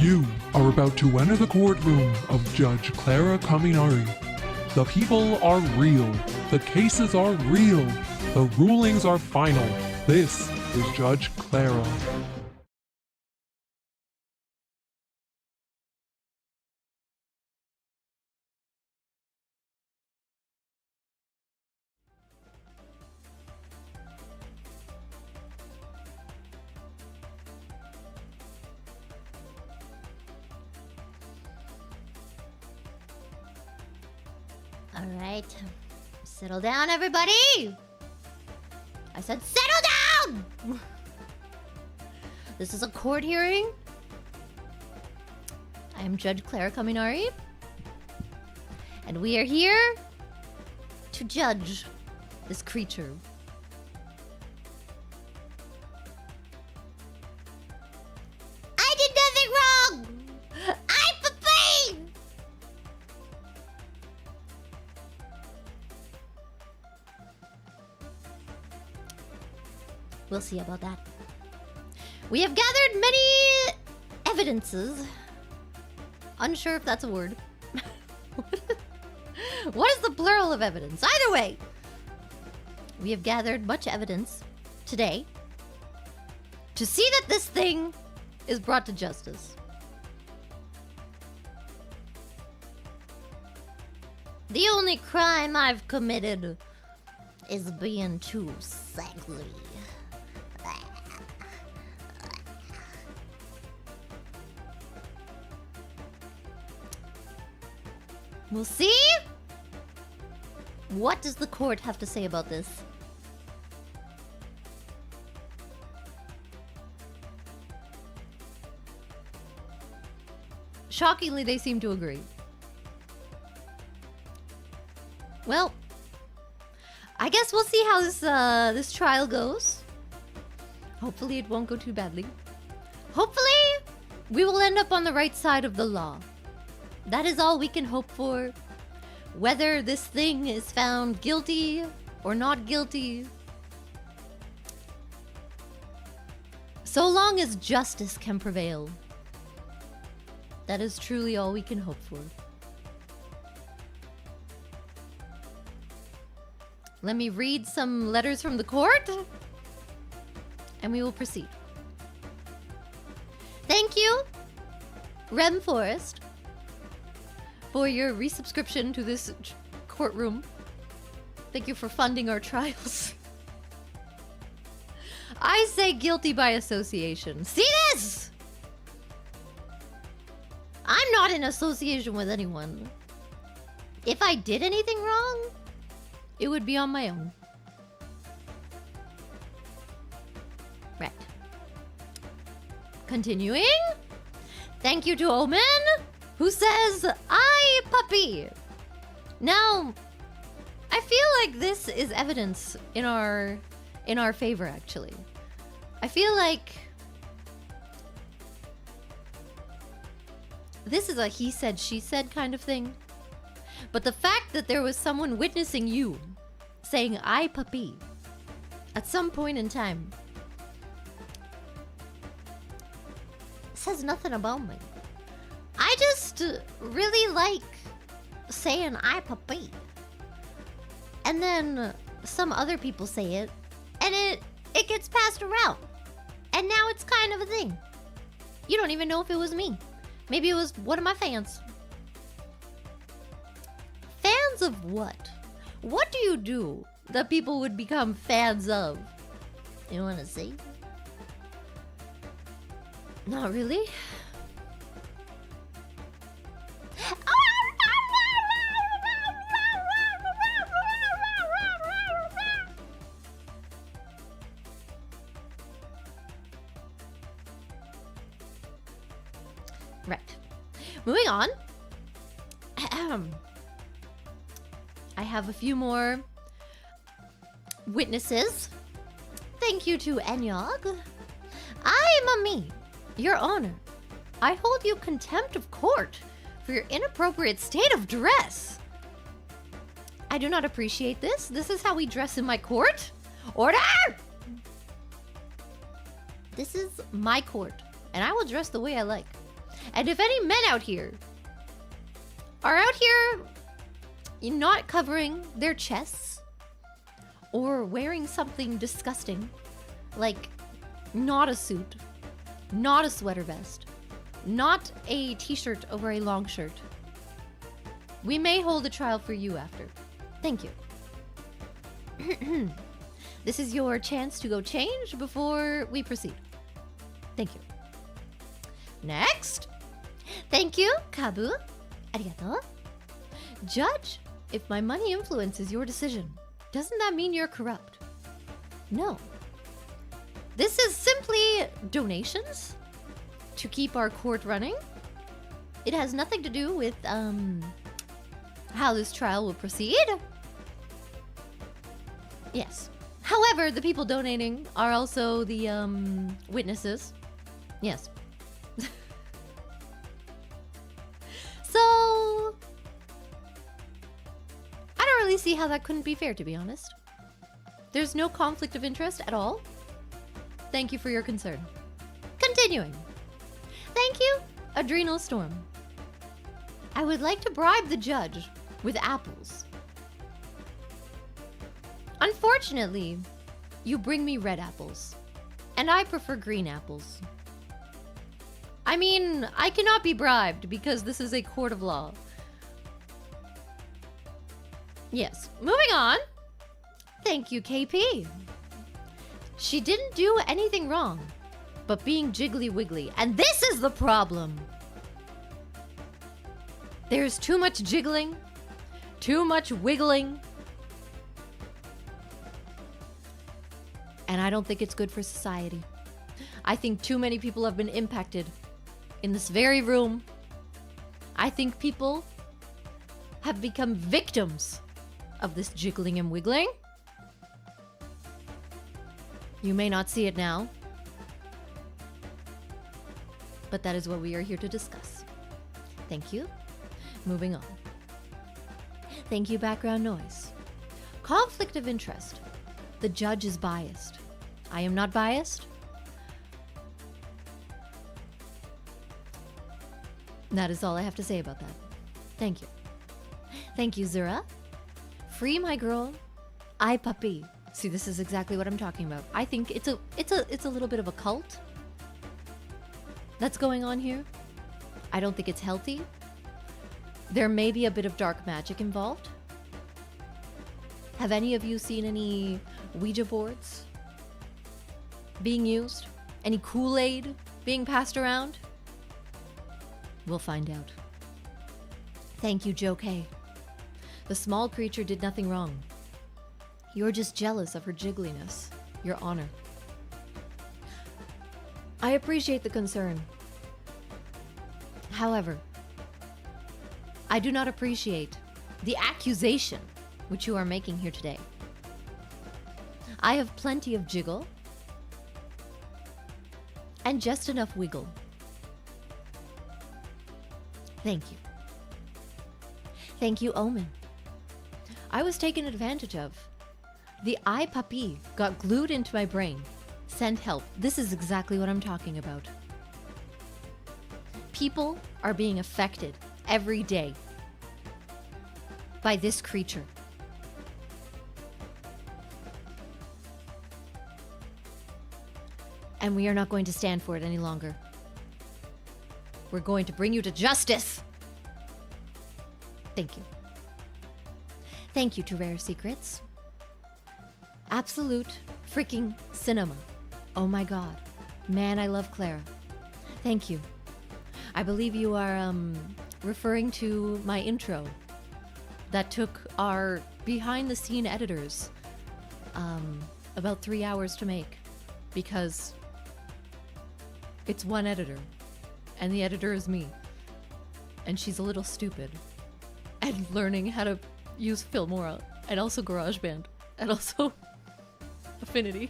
You are about to enter the courtroom of Judge Clara Kaminari. The people are real. The cases are real. The rulings are final. This is Judge Clara. All right, settle down, everybody. I said settle down. This is a court hearing. I am Judge Clara Kaminari, and we are here to judge this creature. I did nothing wrong. I'm Papain. We'll see about that. We have gathered many evidences. Unsure if that's a word. What is the plural of evidence? Either way, we have gathered much evidence today to see that this thing is brought to justice. The only crime I've committed is being too sexy. We'll see. What does the court have to say about this? Shockingly, they seem to agree. Well, I guess we'll see how this trial goes. Hopefully it won't go too badly. Hopefully we will end up on the right side of the law. That is all we can hope for. Whether this thing is found guilty or not guilty, so long as justice can prevail, that is truly all we can hope for. Let me read some letters from the court, and we will proceed. Thank you, Rem Forest, for your resubscription to this courtroom. Thank you for funding our trials. I say guilty by association. See this? I'm not in association with anyone. If I did anything wrong, it would be on my own. Right. Continuing. Thank you to Omen, who says, "I puppy." Now, I feel like this is evidence in our favor, actually. I feel like this is a he said, she said kind of thing. But the fact that there was someone witnessing you saying, "I puppy," at some point in time says nothing about me. I just really like saying "I puppy," and then some other people say it, and it gets passed around, and now it's kind of a thing. You don't even know if it was me. Maybe it was one of my fans. Fans of what? What do you do that people would become fans of? You want to see? Not really. Right. Moving on. I have a few more witnesses. Thank you to Enyog. I am a me, Your Honor. I hold you contempt of court for your inappropriate state of dress. I do not appreciate this. This is how we dress in my court. Order! This is my court, and I will dress the way I like. And if any men out here are out here not covering their chests or wearing something disgusting, like not a suit, not a sweater vest, not a t-shirt over a long shirt, we may hold a trial for you after. Thank you. This is your chance to go change before we proceed. Thank you. Next. Thank you, Kabu. Arigato. Judge, if my money influences your decision, doesn't that mean you're corrupt? No. This is simply donations to keep our court running. It has nothing to do with how this trial will proceed. Yes. However, the people donating are also the witnesses. Yes. So, I don't really see how that couldn't be fair, to be honest. There's no conflict of interest at all. Thank you for your concern. Continuing. Thank you, Adrenal Storm. I would like to bribe the judge with apples. Unfortunately, you bring me red apples, and I prefer green apples. I mean, I cannot be bribed because this is a court of law. Yes, moving on. Thank you, KP. She didn't do anything wrong, but being jiggly wiggly, and this is the problem. There's too much jiggling, too much wiggling, and I don't think it's good for society. I think too many people have been impacted in this very room. I think people have become victims of this jiggling and wiggling. You may not see it now, but that is what we are here to discuss. Thank you. Moving on. Thank you, background noise. Conflict of interest. The judge is biased. I am not biased. That is all I have to say about that. Thank you. Thank you, Zura. Free my girl, I puppy. See, this is exactly what I'm talking about. I think it's a little bit of a cult that's going on here. I don't think it's healthy. There may be a bit of dark magic involved. Have any of you seen any Ouija boards being used? Any Kool-Aid being passed around? We'll find out. Thank you, Joe K. The small creature did nothing wrong. You're just jealous of her jiggliness, Your Honor. I appreciate the concern. However, I do not appreciate the accusation which you are making here today. I have plenty of jiggle and just enough wiggle. Thank you. Thank you, Omen. I was taken advantage of. The eye puppy got glued into my brain. Send help. This is exactly what I'm talking about. People are being affected every day by this creature. And we are not going to stand for it any longer. We're going to bring you to justice. Thank you. Thank you to Rare Secrets. Absolute freaking cinema. Oh my god. Man, I love Clara. Thank you. I believe you are referring to my intro that took our behind-the-scene editors about 3 hours to make because it's one editor, and the editor is me, and she's a little stupid and learning how to use Filmora and also GarageBand and also Affinity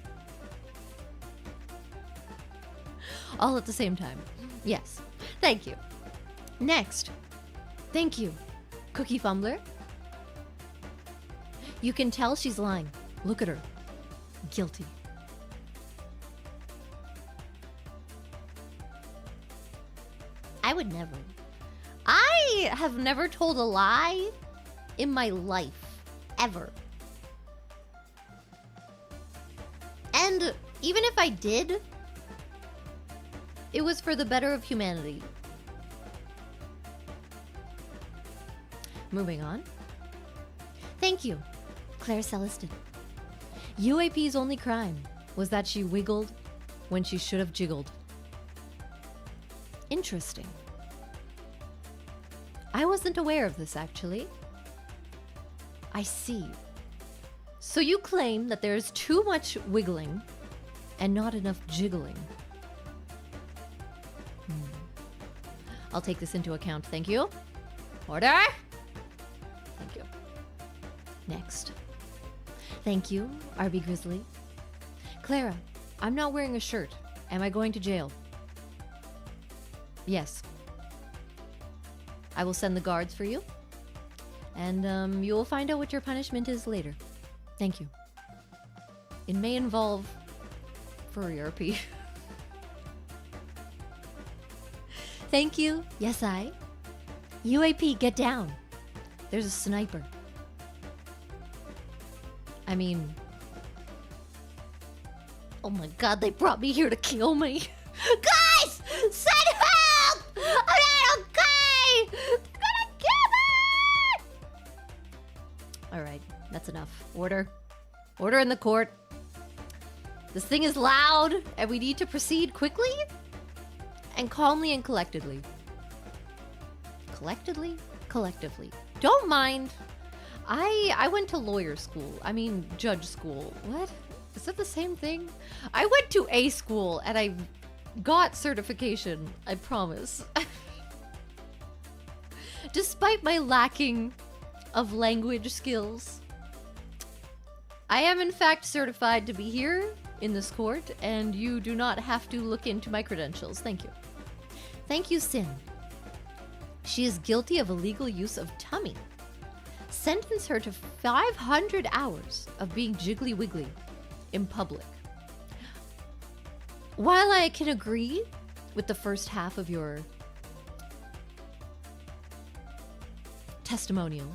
all at the same time. Yes. Thank you. Next. Thank you, Cookie Fumbler. You can tell she's lying. Look at her. Guilty. I I would never. I have never told a lie in my life. Ever. And even if I did, it was for the better of humanity. Moving on. Thank you, Claire Celestin. UAP's only crime was that she wiggled when she should have jiggled. Interesting. I wasn't aware of this, actually. I see. So you claim that there's too much wiggling and not enough jiggling. I'll take this into account, thank you. Order! Thank you. Next. Thank you, RB Grizzly. Clara, I'm not wearing a shirt. Am I going to jail? Yes. I will send the guards for you. And you will find out what your punishment is later. Thank you. It may involve furry RP. Thank you. Yes, I. UAP, get down. There's a sniper. I mean... Oh my god, they brought me here to kill me. Guys! Send help! I'm not okay! They're gonna kill me! Alright, that's enough. Order. Order in the court. This thing is loud, and we need to proceed quickly and calmly and collectedly. Collectively. Don't mind. I went to lawyer school. I mean, judge school. What? Is that the same thing? I went to a school and I got certification, I promise. Despite my lacking of language skills, I am in fact certified to be here in this court, and you do not have to look into my credentials. Thank you. Thank you, Sin. She is guilty of illegal use of tummy. Sentence her to 500 hours of being jiggly wiggly in public. While I can agree with the first half of your testimonial,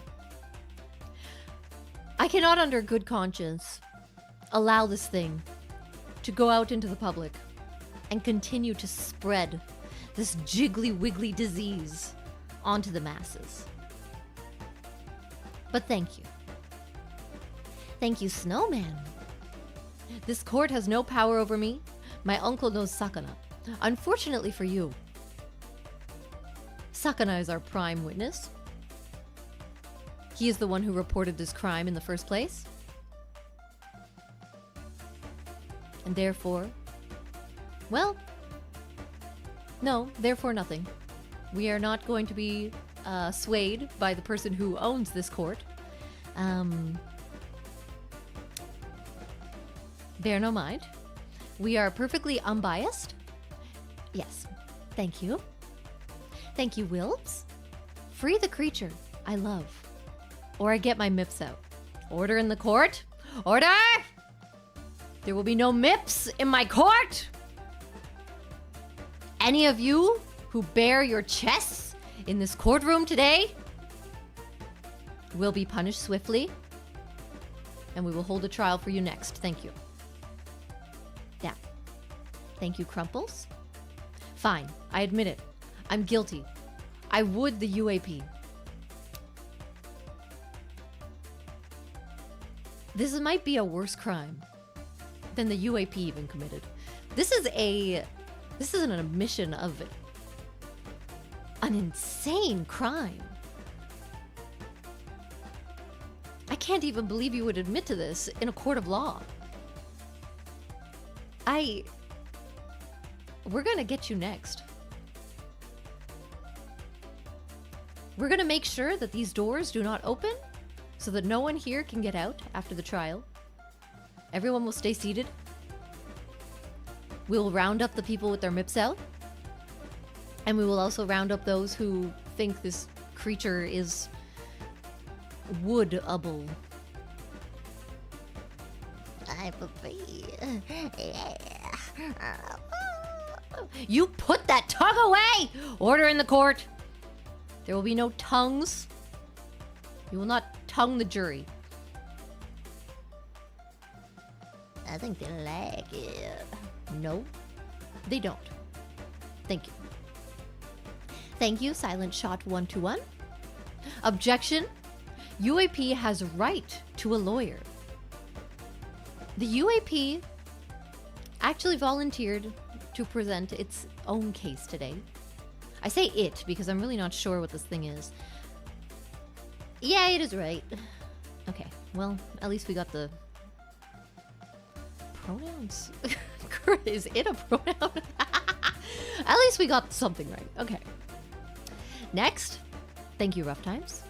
I cannot under good conscience allow this thing to go out into the public and continue to spread this jiggly wiggly disease onto the masses. But thank you. Thank you, Snowman. This court has no power over me. My uncle knows Sakana. Unfortunately for you, Sakana is our prime witness. He is the one who reported this crime in the first place. And therefore, well, no, therefore nothing. We are not going to be swayed by the person who owns this court. Bear no mind. We are perfectly unbiased. Yes, thank you. Thank you, Wilbs. Free the creature I love, or I get my MIPS out. Order in the court. Order! There will be no MIPS in my court! Any of you who bare your chests in this courtroom today will be punished swiftly, and we will hold a trial for you next. Thank you. Yeah. Thank you, Crumples. Fine, I admit it. I'm guilty. I would the UAP. This might be a worse crime than the UAP even committed. This is an admission of an insane crime. I can't even believe you would admit to this in a court of law. We're gonna get you next. We're gonna make sure that these doors do not open so that no one here can get out after the trial. Everyone will stay seated. We'll round up the people with their MIPS out. And we will also round up those who think this creature is woodable. You put that tongue away! Order in the court. There will be no tongues. You will not tongue the jury. I think they like it. No, they don't. Thank you. Thank you, Silent Shot 121. Objection. UAP has right to a lawyer. The UAP actually volunteered to present its own case today. I say it because I'm really not sure what this thing is. Yeah, it is right. Okay, well, at least we got the pronouns. Is it a pronoun? At least we got something right. Okay. Next. Thank you, Rough Times.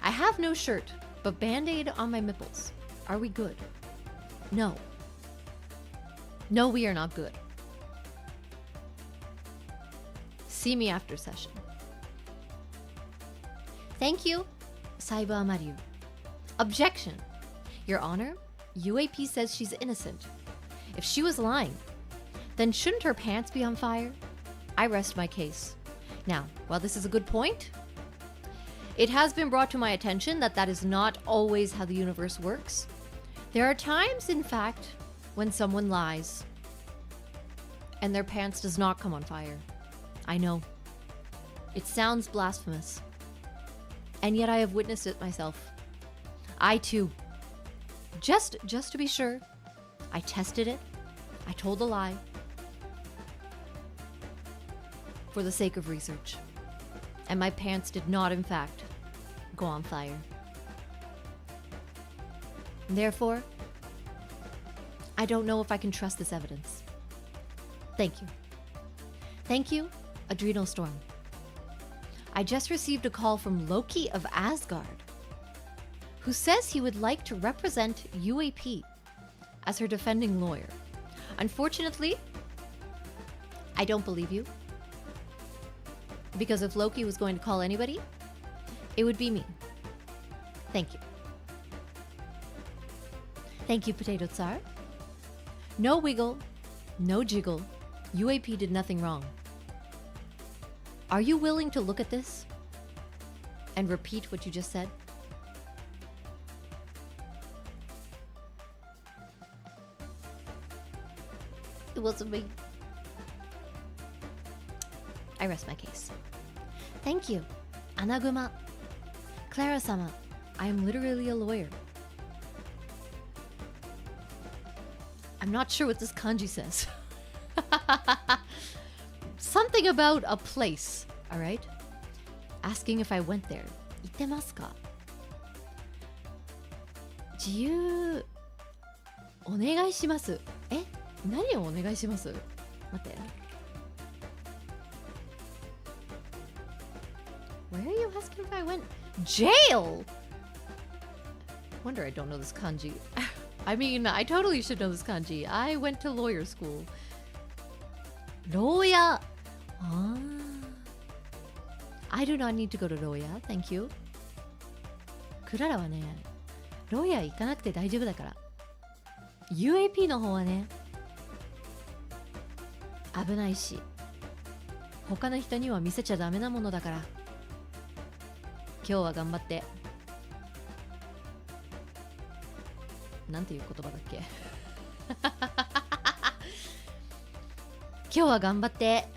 I have no shirt, but Band-Aid on my nipples. Are we good? No. No, we are not good. See me after session. Thank you, Saiba Maru. Objection. Your Honor, UAP says she's innocent. If she was lying, then shouldn't her pants be on fire? I rest my case. Now, while this is a good point, it has been brought to my attention that that is not always how the universe works. There are times, in fact, when someone lies and their pants does not come on fire. I know. It sounds blasphemous. And yet I have witnessed it myself. I too. Just to be sure, I tested it. I told a lie. For the sake of research. And my pants did not, in fact, go on fire. Therefore, I don't know if I can trust this evidence. Thank you. Thank you, Adrenal Storm. I just received a call from Loki of Asgard, who says he would like to represent UAP as her defending lawyer. Unfortunately, I don't believe you. Because if Loki was going to call anybody, it would be me. Thank you. Thank you, Potato Tsar. No wiggle, no jiggle. UAP did nothing wrong. Are you willing to look at this and repeat what you just said? It wasn't me. I rest my case. Thank you, Anaguma. Clara-sama, I am literally a lawyer. I'm not sure what this kanji says. Something about a place, alright? Asking if I went there. 行ってますか? 自由お願いします。え？何をお願いします？待って。Where are you asking if I went? Jail! Wonder I don't know this kanji. I mean, I totally should know this kanji. I went to lawyer school. Lawyer. Ah. I do not need to go to lawyer. Thank you. クララはね、ロイヤー行かなくて大丈夫だから。UAP の方はね、危ないし、他の人には見せちゃダメなものだから。今日は頑張って。なんていう言葉だっけ今日は頑張って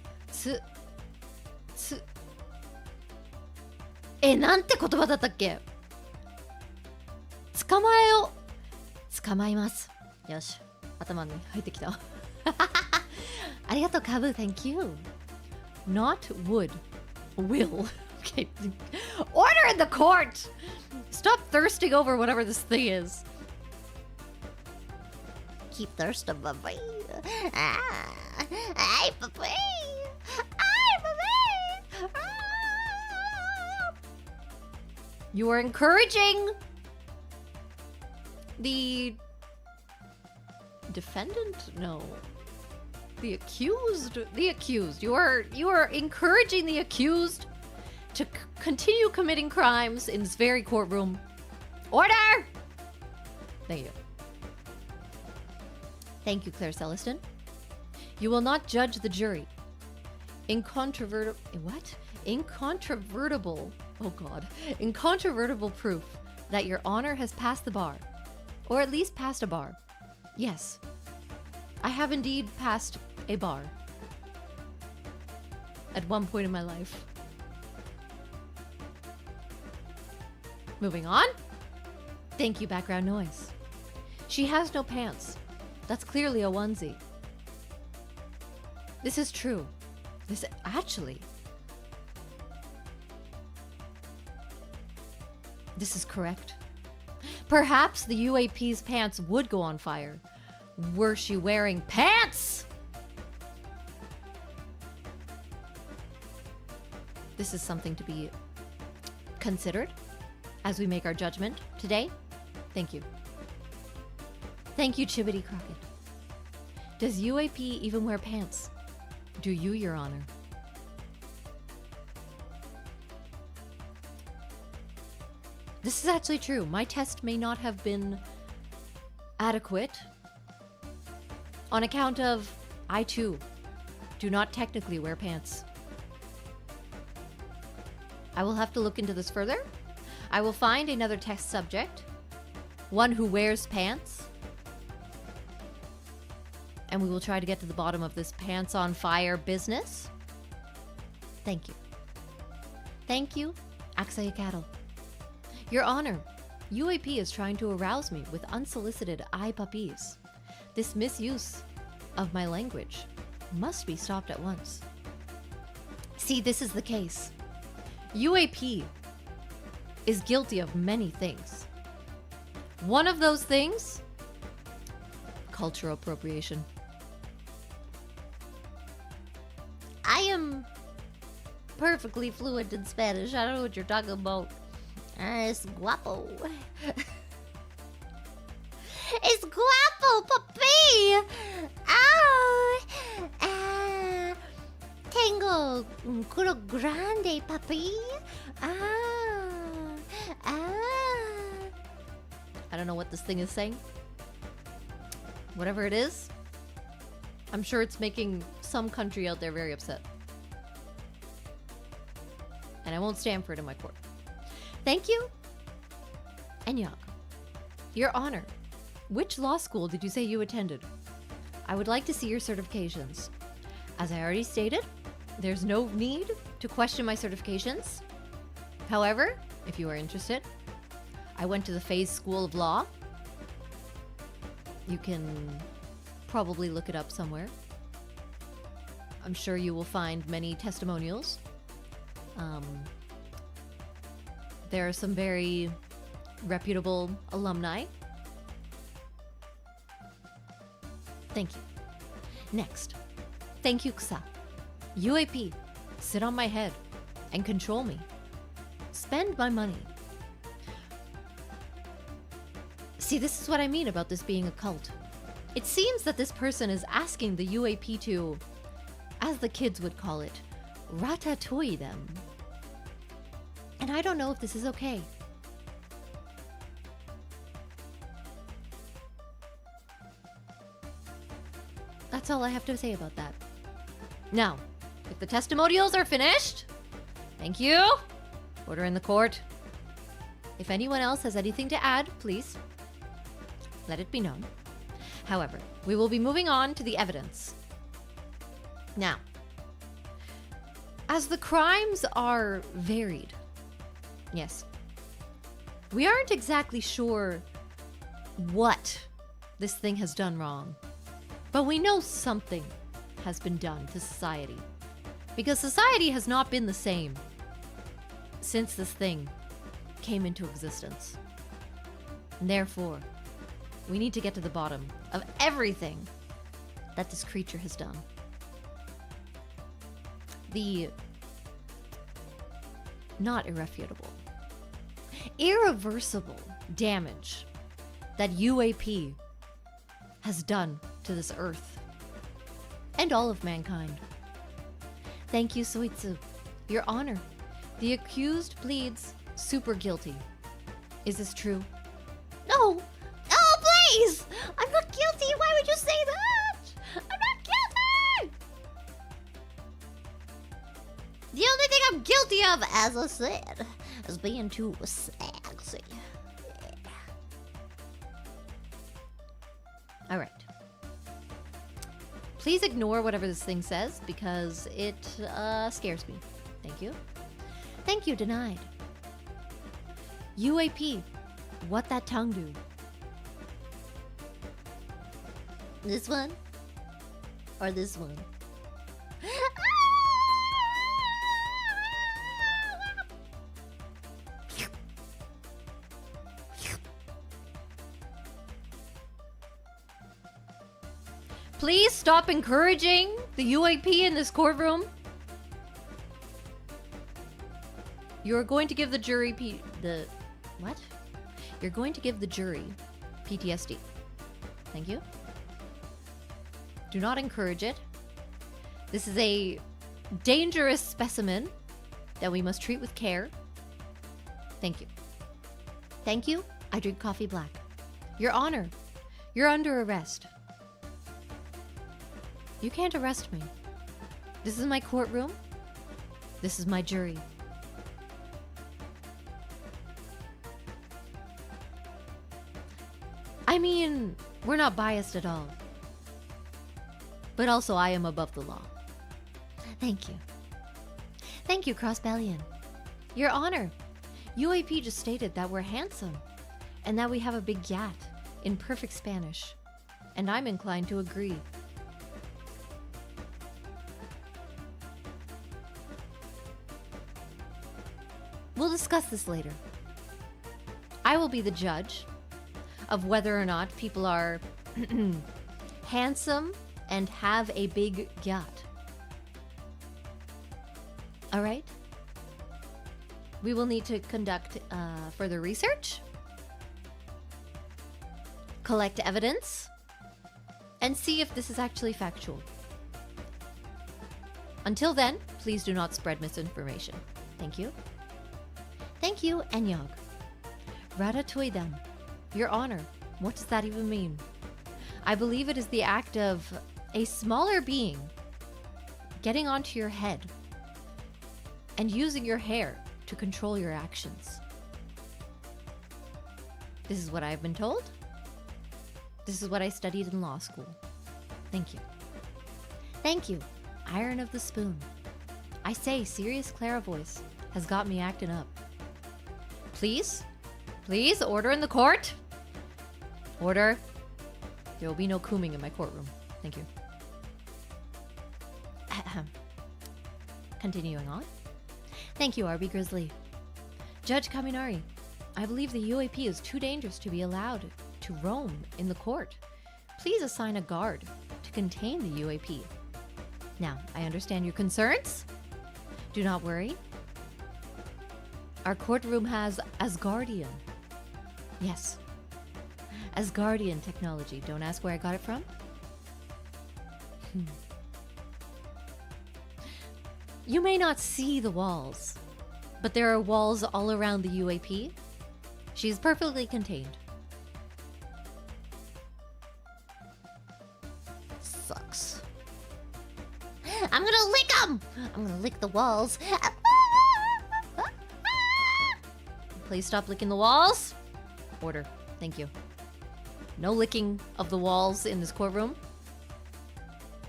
なんて言葉だったっけ捕まえよ捕まえますよし頭に入ってきたありがとうカブ Thank you Not would will Okay Order in the court Stop thirsting over whatever this thing is Keep thirsting, baby. Ay, baby. Ay, baby. You are encouraging the defendant? No. The accused. The accused. You are encouraging the accused to continue committing crimes in this very courtroom. Order! Thank you. Thank you, Claire Celestin. You will not judge the jury. incontrovertible proof that Your Honor has passed the bar, or at least passed a bar. Yes, I have indeed passed a bar at one point in my life. Moving on. Thank you, background noise. She has no pants. That's clearly a onesie. This is true. This is correct. Perhaps the UAP's pants would go on fire were she wearing pants. This is something to be considered as we make our judgment today. Thank you. Thank you, Chibbity Crockett. Does UAP even wear pants? Do you, Your Honor? This is actually true. My test may not have been adequate on account of I, too, do not technically wear pants. I will have to look into this further. I will find another test subject, one who wears pants, and we will try to get to the bottom of this pants on fire business. Thank you. Thank you, Aksaya Cattle. Your Honor, UAP is trying to arouse me with unsolicited eye puppies. This misuse of my language must be stopped at once. See, this is the case. UAP is guilty of many things. One of those things, cultural appropriation. I am perfectly fluent in Spanish. I don't know what you're talking about. Es guapo. Es guapo, papi. Tengo un culo grande, papi. I don't know what this thing is saying. Whatever it is, I'm sure it's making some country out there very upset. And I won't stand for it in my court. Thank you, Enyok. Your Honor, which law school did you say you attended? I would like to see your certifications. As I already stated, there's no need to question my certifications. However, if you are interested, I went to the Faze School of Law. You can probably look it up somewhere. I'm sure you will find many testimonials. There are some very reputable alumni. Thank you. Next. Thank you, Ksa. UAP, sit on my head and control me. Spend my money. See, this is what I mean about this being a cult. It seems that this person is asking the UAP to, as the kids would call it, ratatouille them. And I don't know if this is okay. That's all I have to say about that. Now, if the testimonials are finished, thank you. Order in the court. If anyone else has anything to add, please let it be known. However, we will be moving on to the evidence. Now, as the crimes are varied, yes, we aren't exactly sure what this thing has done wrong, but we know something has been done to society, because society has not been the same since this thing came into existence. And therefore, we need to get to the bottom of everything that this creature has done. The not irrefutable, irreversible damage that UAP has done to this earth and all of mankind. Thank you, Soitsu. Your Honor, the accused pleads super guilty. Is this true? No! Oh, please! I'm not guilty! Why would you say that? I'm not guilty! guilty of, as I said, as being too sexy. Yeah. All right. Please ignore whatever this thing says because it scares me. Thank you. Thank you, denied. UAP, what that tongue do? This one? Or this one? Please stop encouraging the UAP in this courtroom. You're going to give the jury what? You're going to give the jury PTSD. Thank you. Do not encourage it. This is a dangerous specimen that we must treat with care. Thank you. Thank you. I drink coffee black. Your Honor, you're under arrest. You can't arrest me. This is my courtroom. This is my jury. I mean, we're not biased at all. But also, I am above the law. Thank you. Thank you, Crossbellion. Your Honor, UAP just stated that we're handsome and that we have a big yacht in perfect Spanish. And I'm inclined to agree. We'll discuss this later. I will be the judge of whether or not people are handsome and have a big yacht. All right? We will need to conduct further research, collect evidence, and see if this is actually factual. Until then, please do not spread misinformation. Thank you. Thank you, Enyog. Ratatouille. Your Honor, what does that even mean? I believe it is the act of a smaller being getting onto your head and using your hair to control your actions. This is what I've been told. This is what I studied in law school. Thank you. Thank you, Iron of the Spoon. I say, serious Clara voice has got me acting up. Please? Please, order in the court? Order. There will be no cooming in my courtroom. Thank you. Continuing on. Thank you, RB Grizzly. Judge Kaminari, I believe the UAP is too dangerous to be allowed to roam in the court. Please assign a guard to contain the UAP. Now, I understand your concerns. Do not worry. Our courtroom has Asgardian. Yes. Asgardian technology. Don't ask where I got it from. You may not see the walls, but there are walls all around the UAP. She's perfectly contained. Sucks. I'm gonna lick them! I'm gonna lick the walls. Please stop licking the walls. Order. Thank you. No licking of the walls in this courtroom,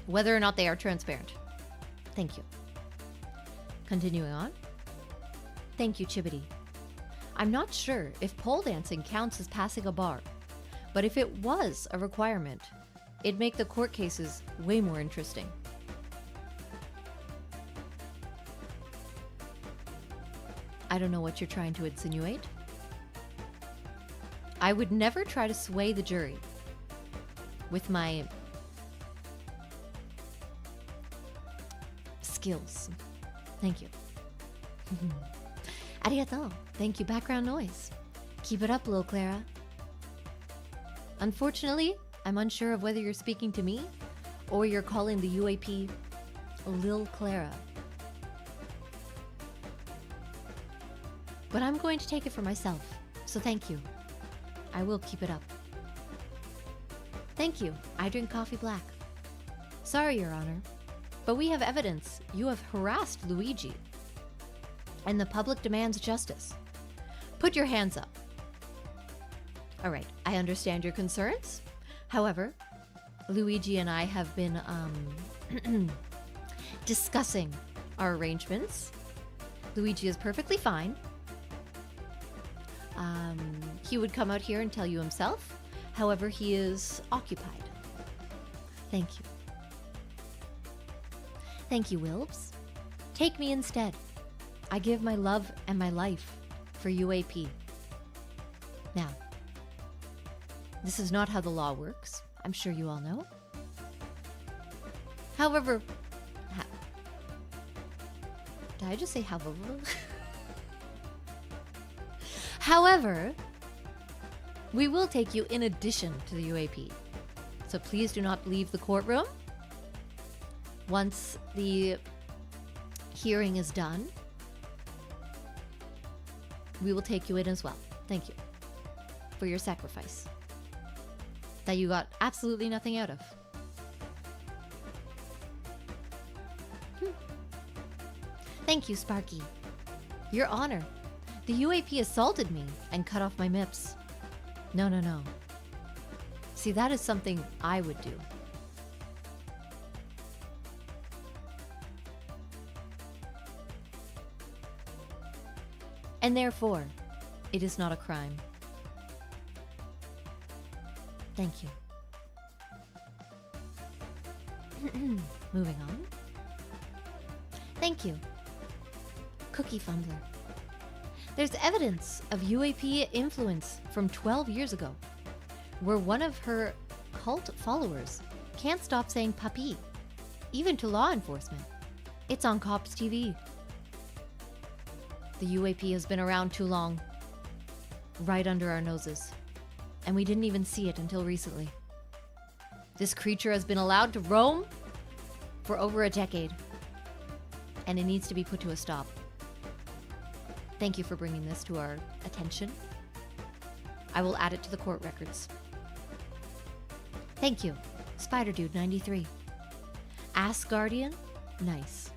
whether or not they are transparent. Thank you. Continuing on. Thank you, Chibity. I'm not sure if pole dancing counts as passing a bar, but if it was a requirement, it'd make the court cases way more interesting. I don't know what you're trying to insinuate. I would never try to sway the jury with my skills. Thank you. Arigato. Thank you, background noise. Keep it up, Lil Clara. Unfortunately, I'm unsure of whether you're speaking to me or you're calling the UAP Lil Clara. But I'm going to take it for myself, so thank you. I will keep it up. Thank you. I drink coffee black. Sorry, Your Honor, but we have evidence you have harassed Luigi. and the public demands justice. Put your hands up. All right, I understand your concerns. However, Luigi and I have been discussing our arrangements. Luigi is perfectly fine. He would come out here and tell you himself. However, he is occupied. Thank you. Thank you, Wilbs. Take me instead. I give my love and my life for UAP. Now, this is not how the law works. I'm sure you all know. However, did I just say however? However, we will take you in addition to the UAP. So please do not leave the courtroom. Once the hearing is done, we will take you in as well. Thank you for your sacrifice that you got absolutely nothing out of. Thank you, Sparky. Your Honor, the UAP assaulted me and cut off my MIPS. No, no, no. See, that is something I would do. And therefore, it is not a crime. Thank you. Moving on. Thank you. Cookie Fumbler. There's evidence of UAP influence from 12 years ago, where one of her cult followers can't stop saying puppy, even to law enforcement. It's on Cops TV. The UAP has been around too long, right under our noses, and we didn't even see it until recently. This creature has been allowed to roam for over a decade, and it needs to be put to a stop. Thank you for bringing this to our attention. I will add it to the court records. Thank you, Spider Dude 93. Ask Guardian, nice.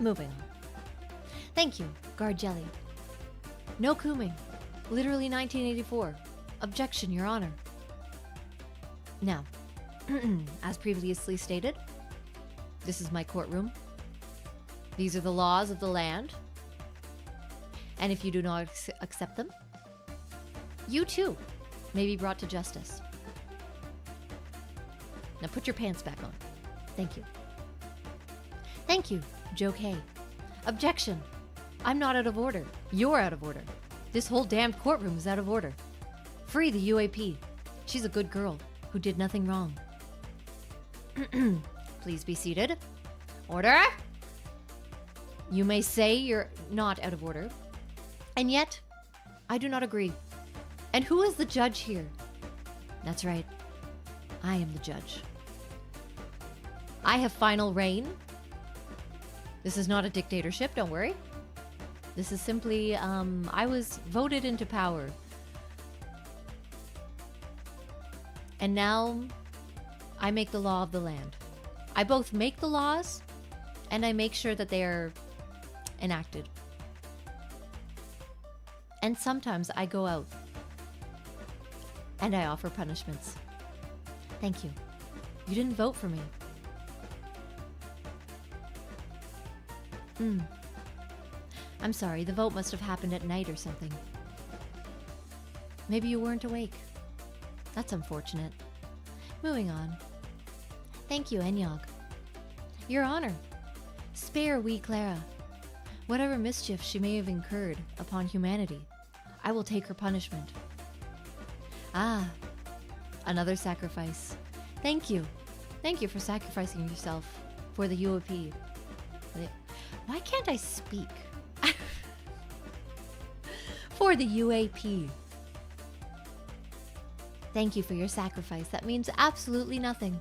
Moving on. Thank you, Guard Jelly. No cooming. Literally 1984. Objection, Your Honor. Now, as previously stated, this is my courtroom. These are the laws of the land. And if you do not accept them, you too may be brought to justice. Now put your pants back on. Thank you. Thank you, Joe K. Objection. I'm not out of order. You're out of order. This whole damned courtroom is out of order. Free the UAP. She's a good girl who did nothing wrong. Please be seated. Order! You may say you're not out of order, and yet I do not agree. And who is the judge here? That's right. I am the judge. I have final reign. This is not a dictatorship, don't worry. This is simply, I was voted into power. And now, I make the law of the land. I both make the laws, and I make sure that they are enacted. And sometimes I go out, and I offer punishments. Thank you. You didn't vote for me. I'm sorry, the vote must have happened at night or something. Maybe you weren't awake. That's unfortunate. Moving on. Thank you, Enyog. Your Honor, spare wee Clara. Whatever mischief she may have incurred upon humanity, I will take her punishment. Ah, another sacrifice. Thank you. Thank you for sacrificing yourself for the UOP. Why can't I speak? For the UAP. Thank you for your sacrifice. That means absolutely nothing.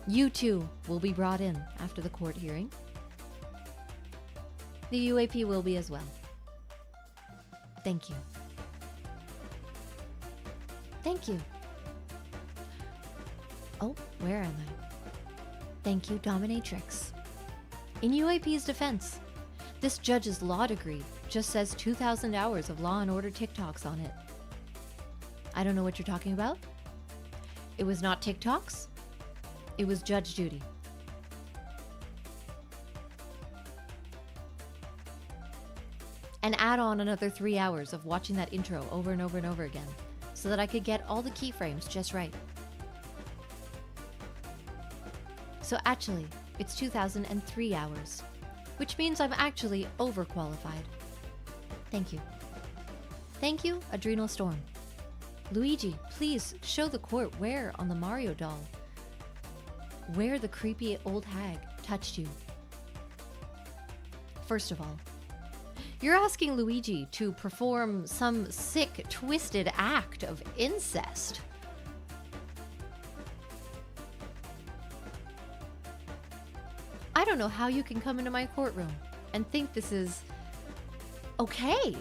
You too will be brought in after the court hearing. The UAP will be as well. Thank you. Thank you. Oh, where am I? Thank you, Dominatrix. In UAP's defense, this judge's law degree just says 2,000 hours of Law and Order TikToks on it. I don't know what you're talking about. It was not TikToks. It was Judge Judy. And add on another 3 hours of watching that intro over and over and over again so that I could get all the keyframes just right. So actually, it's 2,003 hours, which means I'm actually overqualified. Thank you. Thank you, Adrenal Storm. Luigi, please show the court where on the Mario doll, where the creepy old hag touched you. First of all, you're asking Luigi to perform some sick, twisted act of incest. I don't know how you can come into my courtroom and think this is okay.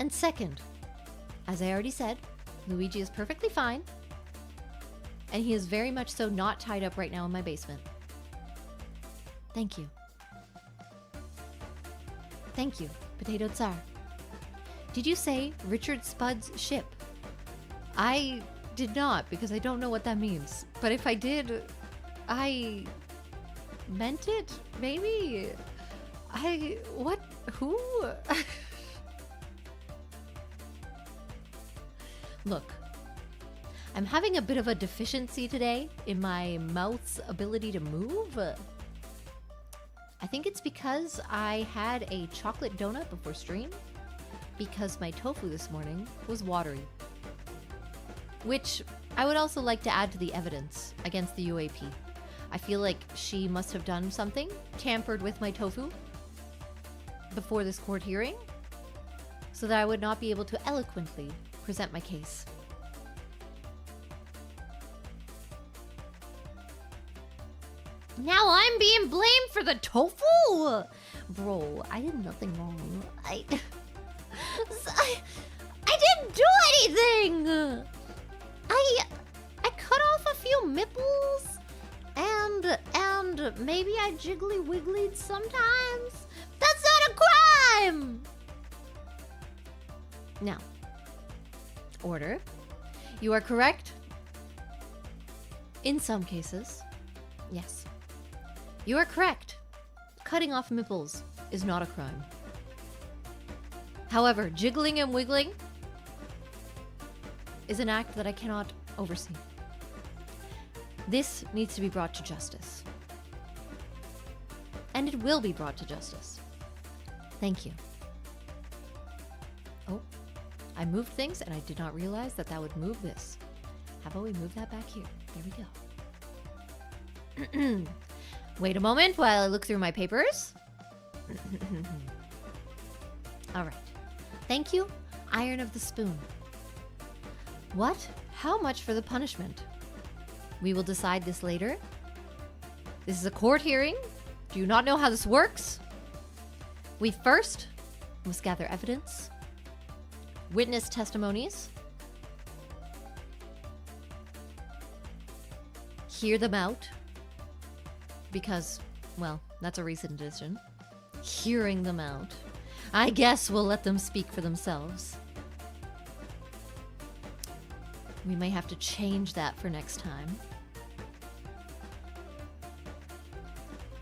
And second, as I already said, Luigi is perfectly fine, and he is very much so not tied up right now in my basement. Thank you. Thank you, Potato Tsar. Did you say Richard Spud's ship? I did not, because I don't know what that means. But if I did, I meant it, maybe? What? Who? Look, I'm having a bit of a deficiency today in my mouth's ability to move. I think it's because I had a chocolate donut before stream, because my tofu this morning was watery. Which I would also like to add to the evidence against the UAP. I feel like she must have done something, tampered with my tofu before this court hearing, so that I would not be able to eloquently present my case. Now I'm being blamed for the tofu? Bro, I did nothing wrong. I didn't do anything! I cut off a few nipples, and maybe I jiggly wigglied sometimes. That's not a crime! Now, order. You are correct. In some cases, yes. You are correct. Cutting off nipples is not a crime. However, jiggling and wiggling is an act that I cannot oversee. This needs to be brought to justice. And it will be brought to justice. Thank you. Oh, I moved things and I did not realize that that would move this. How about we move that back here? There we go. Wait a moment while I look through my papers. All right. Thank you, Iron of the Spoon. What? How much for the punishment? We will decide this later. This is a court hearing. Do you not know how this works? We first must gather evidence, witness testimonies, hear them out, because, well, that's a recent addition. Hearing them out. I guess we'll let them speak for themselves. We may have to change that for next time.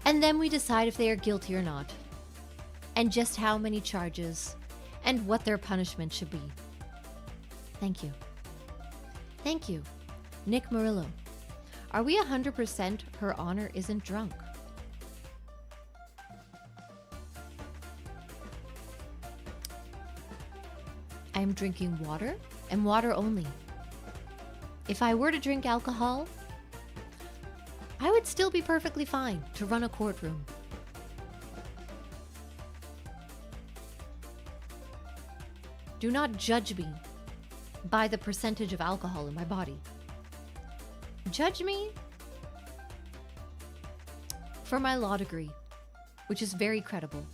And then we decide if they are guilty or not, and just how many charges, and what their punishment should be. Thank you. Thank you, Nick Murillo. Are we 100% Her Honor isn't drunk? I am drinking water, and water only. If I were to drink alcohol, I would still be perfectly fine to run a courtroom. Do not judge me by the percentage of alcohol in my body. Judge me for my law degree, which is very credible.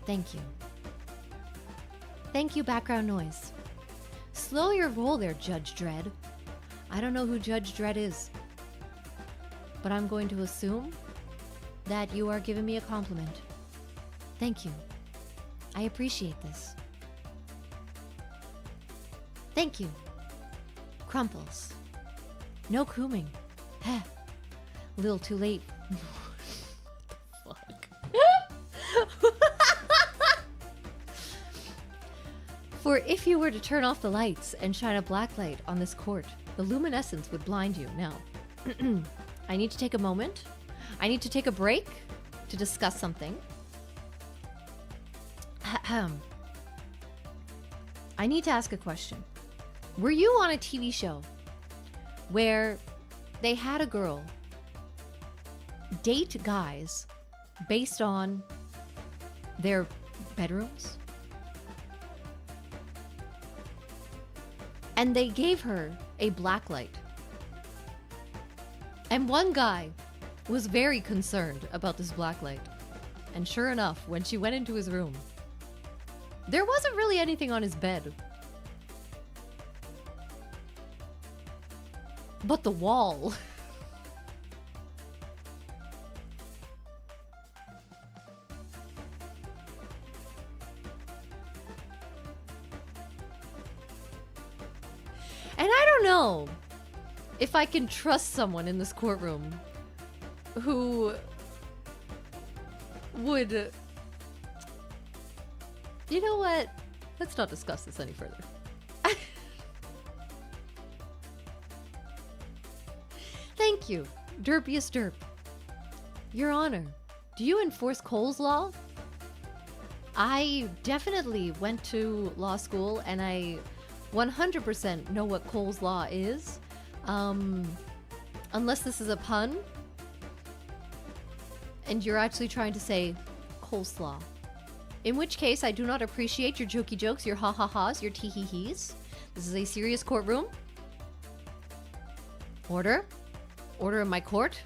Thank you. Thank you, background noise. Slow your roll there, Judge Dredd. I don't know who Judge Dredd is, but I'm going to assume that you are giving me a compliment. Thank you. I appreciate this. Thank you. Crumples. No cooming. Heh. A little too late. Fuck. For if you were to turn off the lights and shine a black light on this court, the luminescence would blind you. Now, I need to take a moment. I need to take a break to discuss something. I need to ask a question. Were you on a TV show where they had a girl date guys based on their bedrooms? And they gave her a black light. And one guy was very concerned about this black light. And sure enough, when she went into his room, there wasn't really anything on his bed. But the wall. And I don't know if I can trust someone in this courtroom who would... You know what? Let's not discuss this any further. Thank you, Derpiest Derp. Your Honor, do you enforce Cole's Law? I definitely went to law school and I 100% know what Cole's Law is. Unless this is a pun and you're actually trying to say coleslaw. In which case, I do not appreciate your jokey jokes, your ha-ha-has, your tee-hee-hees. This is a serious courtroom. Order. Order in my court.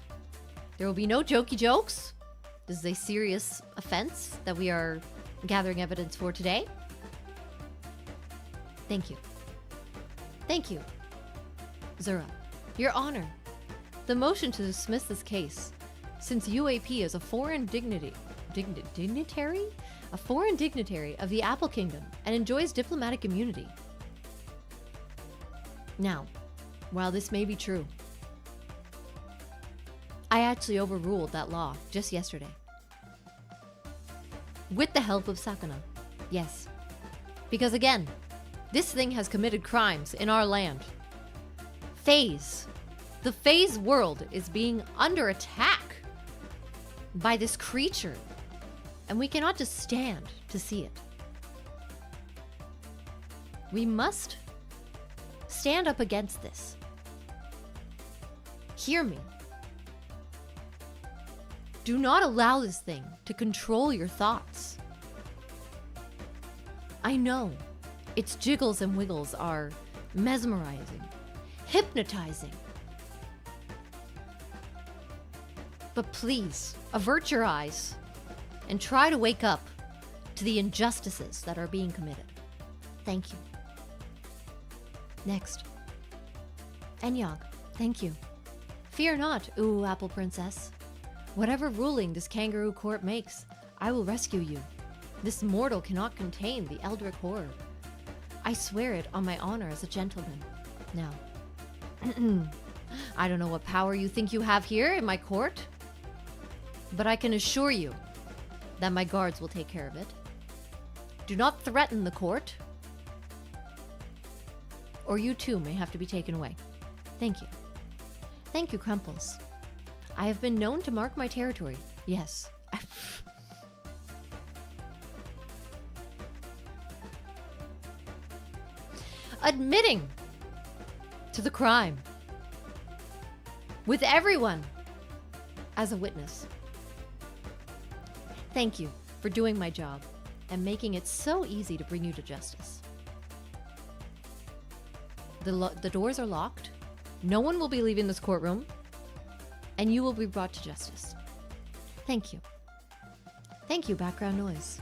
There will be no jokey jokes. This is a serious offense that we are gathering evidence for today. Thank you. Thank you. Zura. Your Honor, the motion to dismiss this case, since UAP is a foreign dignitary? A foreign dignitary of the Apple Kingdom and enjoys diplomatic immunity. Now, while this may be true, I actually overruled that law just yesterday. With the help of Sakuna. Yes. Because again, this thing has committed crimes in our land. Phase. The Phase world is being under attack by this creature. And we cannot just stand to see it. We must stand up against this. Hear me. Do not allow this thing to control your thoughts. I know its jiggles and wiggles are mesmerizing, hypnotizing. But please, avert your eyes and try to wake up to the injustices that are being committed. Thank you. Next. Enyog, thank you. Fear not, ooh, Apple Princess. Whatever ruling this kangaroo court makes, I will rescue you. This mortal cannot contain the Eldritch horror. I swear it on my honor as a gentleman. Now, I don't know what power you think you have here in my court, but I can assure you that my guards will take care of it. Do not threaten the court, or you too may have to be taken away. Thank you. Thank you, Crumples. I have been known to mark my territory. Yes. Admitting to the crime with everyone as a witness. Thank you for doing my job and making it so easy to bring you to justice. The doors are locked. No one will be leaving this courtroom. And you will be brought to justice. Thank you. Thank you, background noise.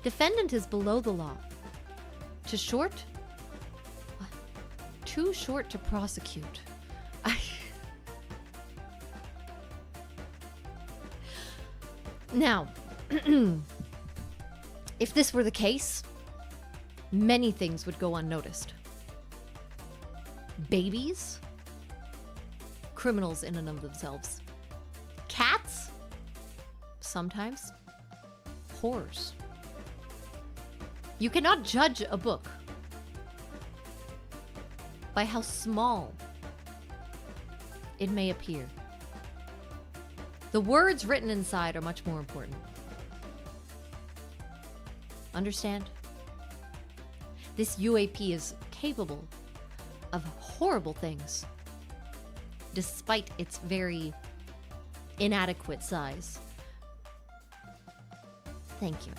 Defendant is below the law. Too short to prosecute. Now, if this were the case, many things would go unnoticed. Babies, criminals in and of themselves. Cats, sometimes whores. You cannot judge a book by how small it may appear. The words written inside are much more important. Understand? This UAP is capable of horrible things, despite its very inadequate size. Thank you.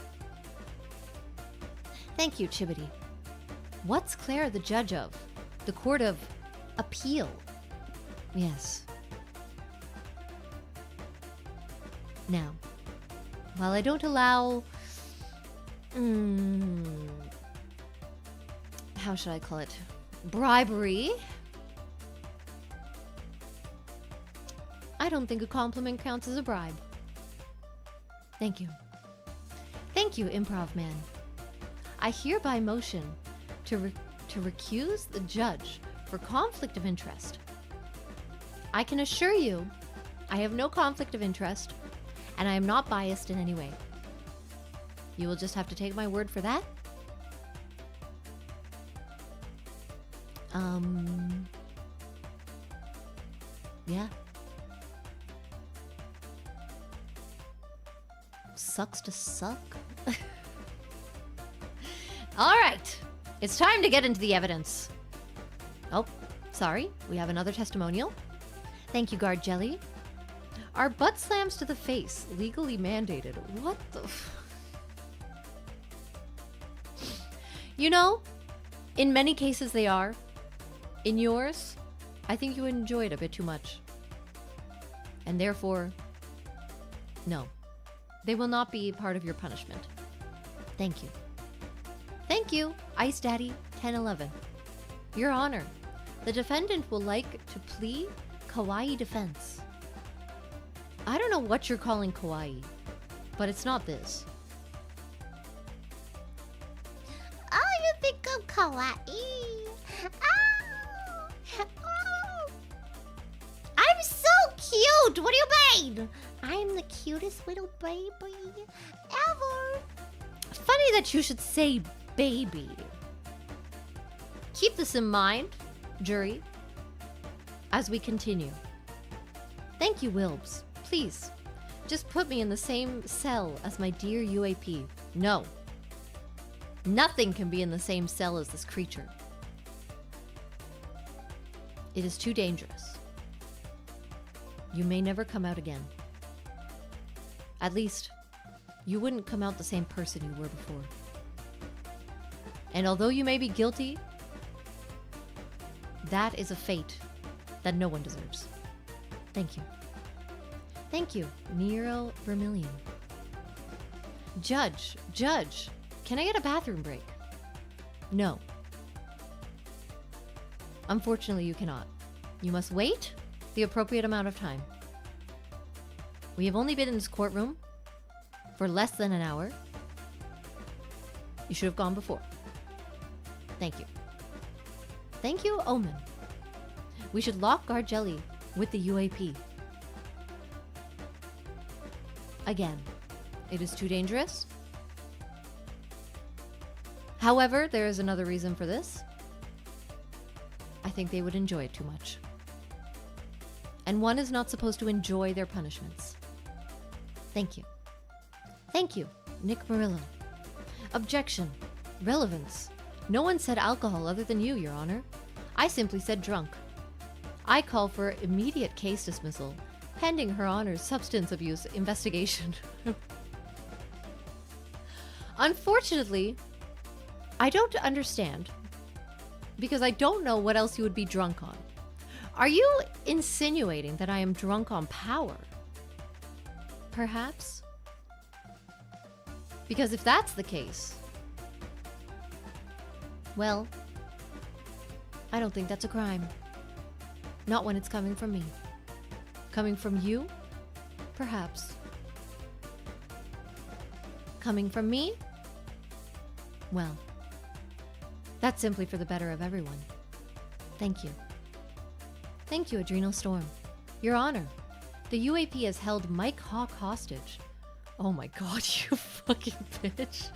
Thank you, Chibity. What's Clara the judge of? The Court of Appeal. Yes. Now, while I don't allow... how should I call it? Bribery. I don't think a compliment counts as a bribe. Thank you. Thank you, Improv Man. I hereby motion to recuse the judge for conflict of interest. I can assure you, I have no conflict of interest, and I am not biased in any way. You will just have to take my word for that. Yeah. Sucks to suck. All right. It's time to get into the evidence. Oh, sorry. We have another testimonial. Thank you, Guard Jelly. Are butt slams to the face legally mandated? What the... You know, in many cases they are. In yours, I think you enjoy it a bit too much. And therefore, no. They will not be part of your punishment. Thank you. Thank you, Ice Daddy 1011. Your Honor, the defendant will like to plea kawaii defense. I don't know what you're calling kawaii, but it's not this. Oh, you think I'm kawaii? Oh. I'm so cute! What do you mean? I'm the cutest little baby ever. Funny that you should say baby. Keep this in mind, jury, as we continue. Thank you, Wilbs. Please, just put me in the same cell as my dear UAP. No. Nothing can be in the same cell as this creature. It is too dangerous. You may never come out again. At least, you wouldn't come out the same person you were before. And although you may be guilty, that is a fate that no one deserves. Thank you. Thank you, Nero Vermilion. Judge, can I get a bathroom break? No. Unfortunately, you cannot. You must wait the appropriate amount of time. We have only been in this courtroom for less than an hour. You should have gone before. Thank you. Thank you, Omen. We should lock Guard Jelly with the UAP. Again, it is too dangerous. However, there is another reason for this. I think they would enjoy it too much. And one is not supposed to enjoy their punishments. Thank you. Thank you, Nick Murillo. Objection. Relevance. No one said alcohol other than you, Your Honor. I simply said drunk. I call for immediate case dismissal, pending Her Honor's substance abuse investigation. Unfortunately, I don't understand because I don't know what else you would be drunk on. Are you insinuating that I am drunk on power? Perhaps? Because if that's the case, well, I don't think that's a crime. Not when it's coming from me. Coming from you? Perhaps. Coming from me? Well, that's simply for the better of everyone. Thank you. Thank you, Adrenal Storm. Your Honor, the UAP has held Mike Hawk hostage. Oh my god, you fucking bitch.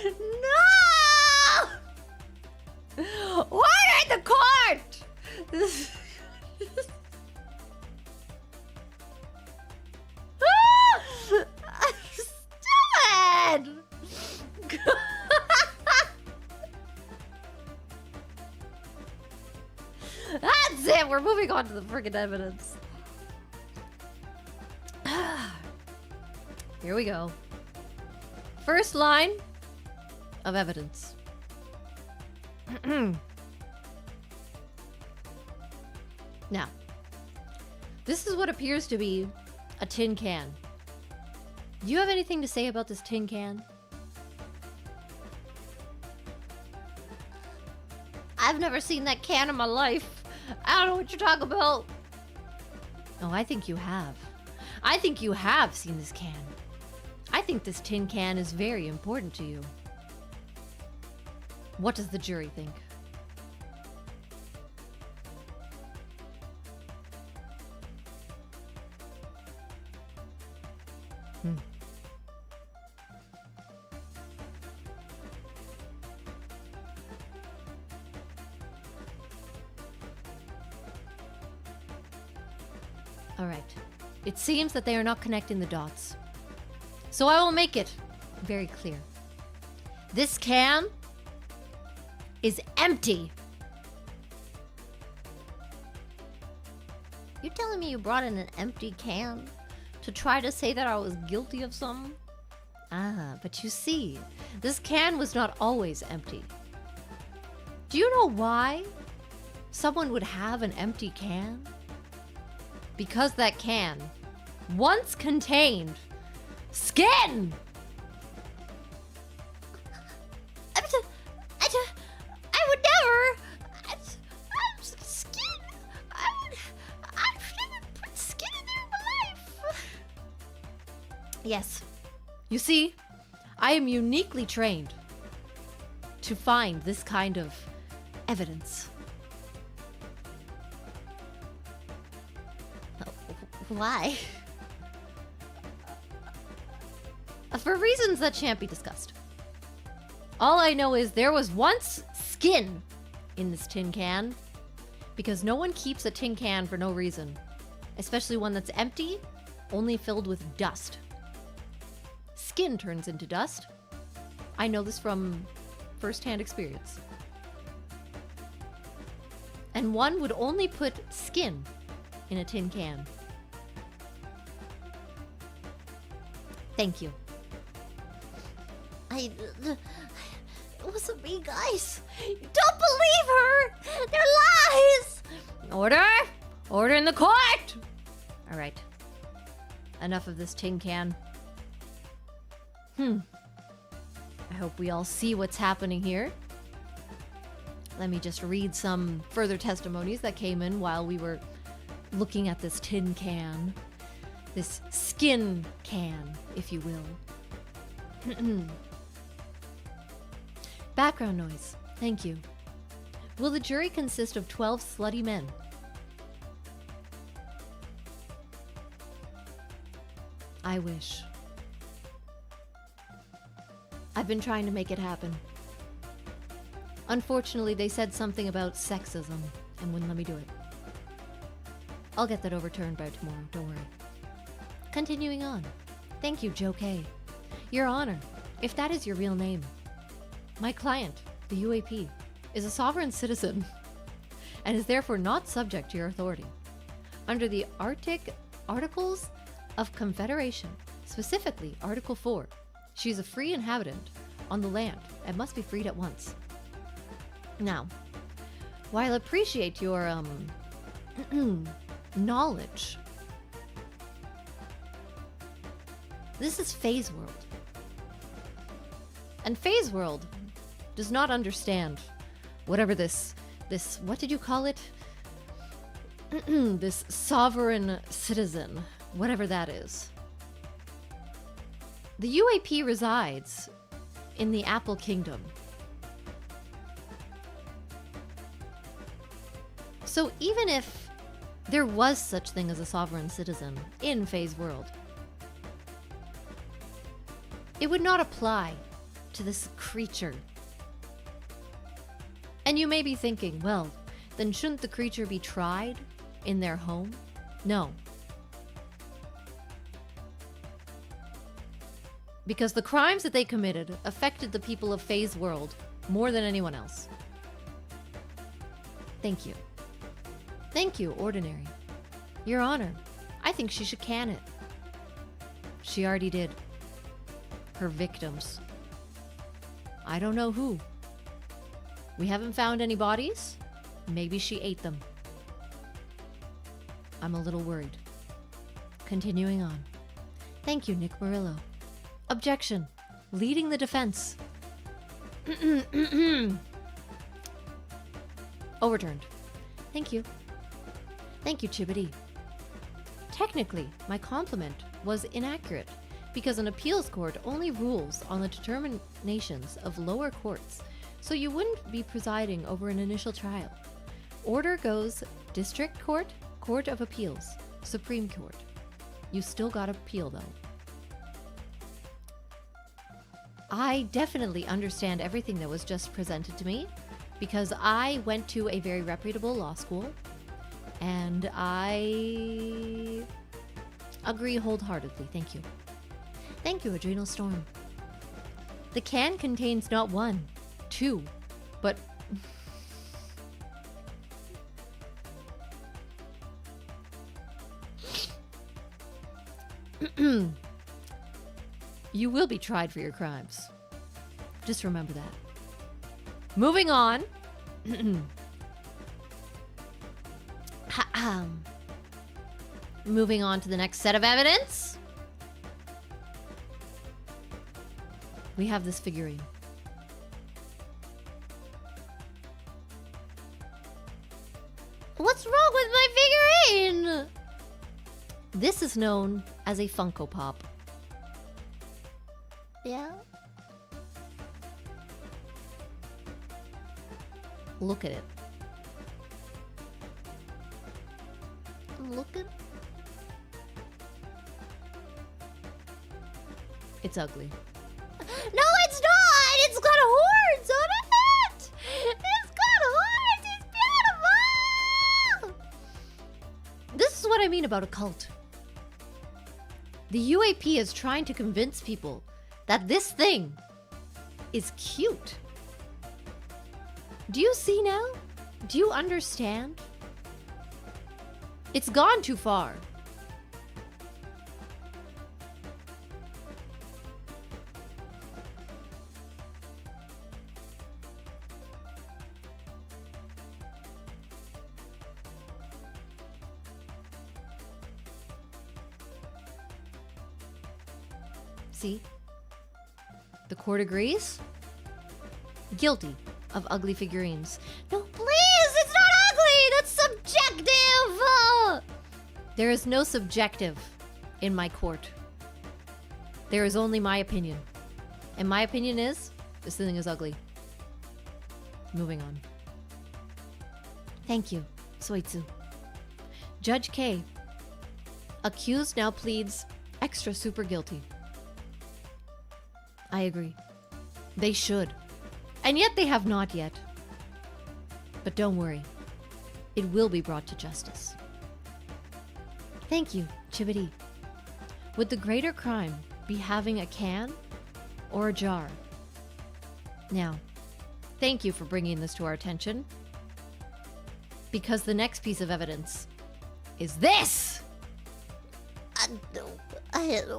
No! Order the court! Stupid! That's it! We're moving on to the friggin' evidence. Here we go. First line of evidence. Now, this is what appears to be a tin can. Do you have anything to say about this tin can? I've never seen that can in my life. I don't know what you're talking about. Oh, I think you have. I think you have seen this can. I think this tin can is very important to you. What does the jury think? All right. It seems that they are not connecting the dots. So I will make it very clear. This can is empty. You're telling me you brought in an empty can to try to say that I was guilty of something? Ah, but you see, this can was not always empty. Do you know why someone would have an empty can? Because that can once contained skin! I would never. Skin. I've never put skin in there in my life. Yes. You see, I am uniquely trained to find this kind of evidence. Why? For reasons that shan't be discussed. All I know is there was once skin in this tin can, because no one keeps a tin can for no reason, especially one that's empty, only filled with dust. Skin turns into dust. I know this from first-hand experience. And one would only put skin in a tin can. Thank you. It wasn't me, guys. Don't believe her. They're lies. Order! Order in the court! All right. Enough of this tin can. I hope we all see what's happening here. Let me just read some further testimonies that came in while we were looking at this tin can. This skin can, if you will. Background noise. Thank you. Will the jury consist of 12 slutty men? I wish. I've been trying to make it happen. Unfortunately, they said something about sexism and wouldn't let me do it. I'll get that overturned by tomorrow, don't worry. Continuing on. Thank you, Joe K. Your Honor, if that is your real name, my client, the UAP, is a sovereign citizen and is therefore not subject to your authority. Under the Arctic Articles of Confederation, specifically Article 4, she is a free inhabitant on the land and must be freed at once. Now, while I appreciate your knowledge, this is Phase World. And Phase World does not understand whatever this what did you call it? This sovereign citizen, whatever that is. The UAP resides in the Apple Kingdom. So even if there was such thing as a sovereign citizen in Phase World, it would not apply to this creature. And you may be thinking, well, then shouldn't the creature be tried in their home? No. Because the crimes that they committed affected the people of Phase World more than anyone else. Thank you. Thank you, Ordinary. Your Honor, I think she should can it. She already did. Her victims. I don't know who. We haven't found any bodies. Maybe she ate them. I'm a little worried. Continuing on. Thank you, Nick Murillo. Objection. Leading the defense. Overturned. Thank you. Thank you, Chibity. Technically, my compliment was inaccurate because an appeals court only rules on the determinations of lower courts, so you wouldn't be presiding over an initial trial. Order goes District Court, Court of Appeals, Supreme Court. You still got appeal, though. I definitely understand everything that was just presented to me because I went to a very reputable law school and I agree wholeheartedly. Thank you. Thank you, Adrenal Storm. The can contains not 1, 2, but you will be tried for your crimes. Just remember that. Moving on. Moving on to the next set of evidence. We have this figurine. What's wrong with my figurine? This is known as a Funko Pop. Yeah. Look at it. I'm looking. It's ugly. No, it's not! It's got horns on it! It's got horns! It's beautiful! This is what I mean about a cult. The UAP is trying to convince people that this thing is cute. Do you see now? Do you understand? It's gone too far. See? The court agrees. Guilty of ugly figurines. No, please! It's not ugly! That's subjective! There is no subjective in my court. There is only my opinion. And my opinion is, this thing is ugly. Moving on. Thank you, Soitsu. Judge K. Accused now pleads extra super guilty. I agree. They should. And yet they have not yet. But don't worry. It will be brought to justice. Thank you, Chibity. Would the greater crime be having a can or a jar? Now, thank you for bringing this to our attention. Because the next piece of evidence is this.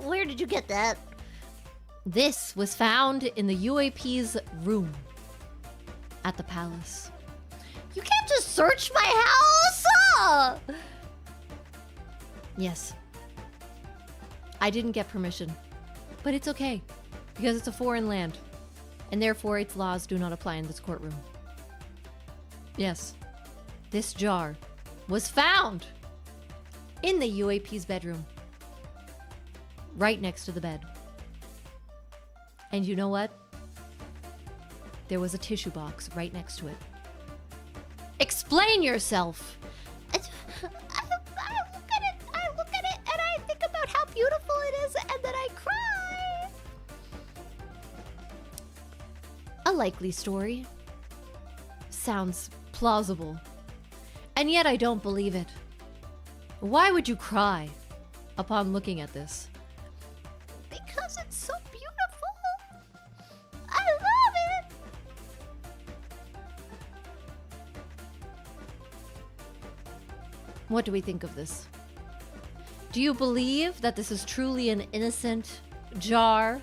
Where did you get that? This was found in the UAP's room at the palace. You can't just search my house! Yes. I didn't get permission. But it's okay, because it's a foreign land, and therefore its laws do not apply in this courtroom. Yes, this jar was found in the UAP's bedroom, right next to the bed. And you know what? There was a tissue box right next to it. Explain yourself! I look at it, and I think about how beautiful it is, and then I cry. A likely story. Sounds plausible. And yet I don't believe it. Why would you cry upon looking at this? Because it's so beautiful. I love it. What do we think of this? Do you believe that this is truly an innocent jar?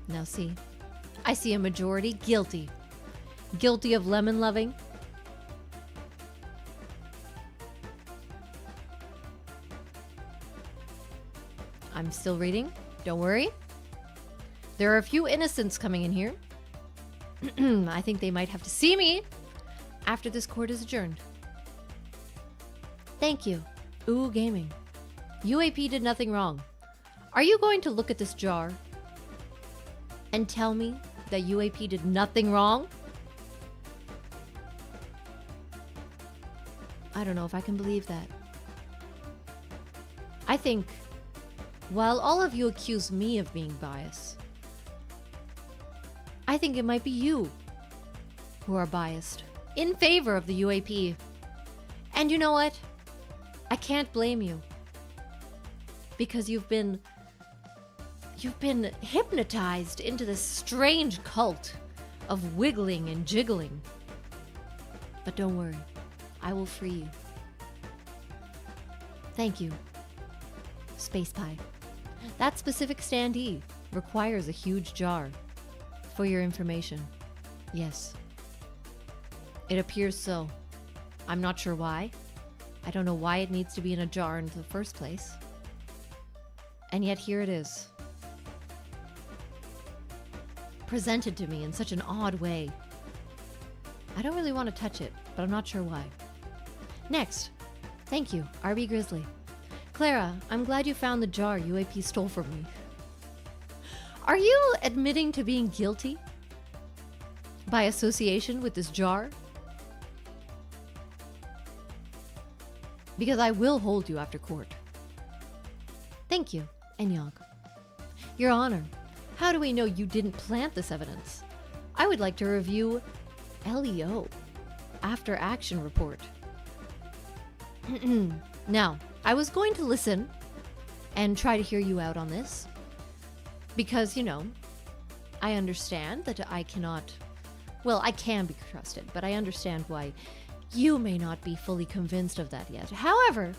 Now see, I see a majority guilty. Guilty of lemon loving. I'm still reading. Don't worry. There are a few innocents coming in here. I think they might have to see me after this court is adjourned. Thank you. Ooh, Gaming. UAP did nothing wrong. Are you going to look at this jar and tell me that UAP did nothing wrong? I don't know if I can believe that. I think, while all of you accuse me of being biased, I think it might be you who are biased in favor of the UAP. And you know what? I can't blame you. Because you've been hypnotized into this strange cult of wiggling and jiggling. But don't worry, I will free you. Thank you, Space Pie. That specific standee requires a huge jar. For your information, yes. It appears so. I'm not sure why. I don't know why it needs to be in a jar in the first place. And yet here it is. Presented to me in such an odd way. I don't really want to touch it, but I'm not sure why. Next. Thank you, RB Grizzly. Clara, I'm glad you found the jar UAP stole from me. Are you admitting to being guilty by association with this jar? Because I will hold you after court. Thank you, Enyog. Your Honor, how do we know you didn't plant this evidence? I would like to review LEO after action report. Now, I was going to listen and try to hear you out on this. Because, you know, I understand that I cannot... Well, I can be trusted, but I understand why you may not be fully convinced of that yet. However,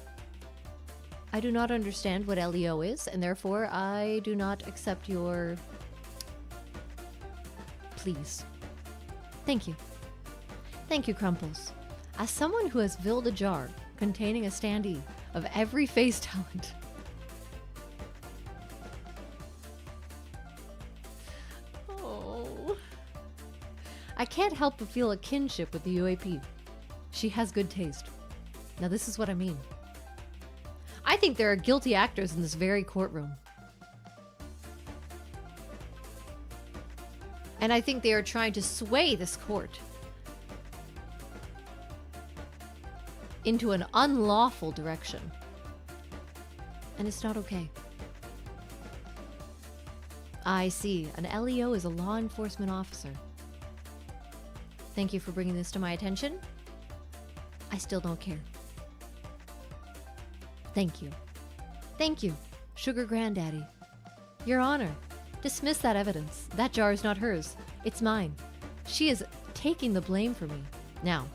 I do not understand what LEO is, and therefore I do not accept your... Please. Thank you. Thank you, Crumples. As someone who has filled a jar containing a standee of every face talent... I can't help but feel a kinship with the UAP. She has good taste. Now this is what I mean. I think there are guilty actors in this very courtroom. And I think they are trying to sway this court into an unlawful direction. And it's not okay. I see. An LEO is a law enforcement officer. Thank you for bringing this to my attention. I still don't care. Thank you. Thank you, Sugar Granddaddy. Your Honor, dismiss that evidence. That jar is not hers. It's mine. She is taking the blame for me. Now,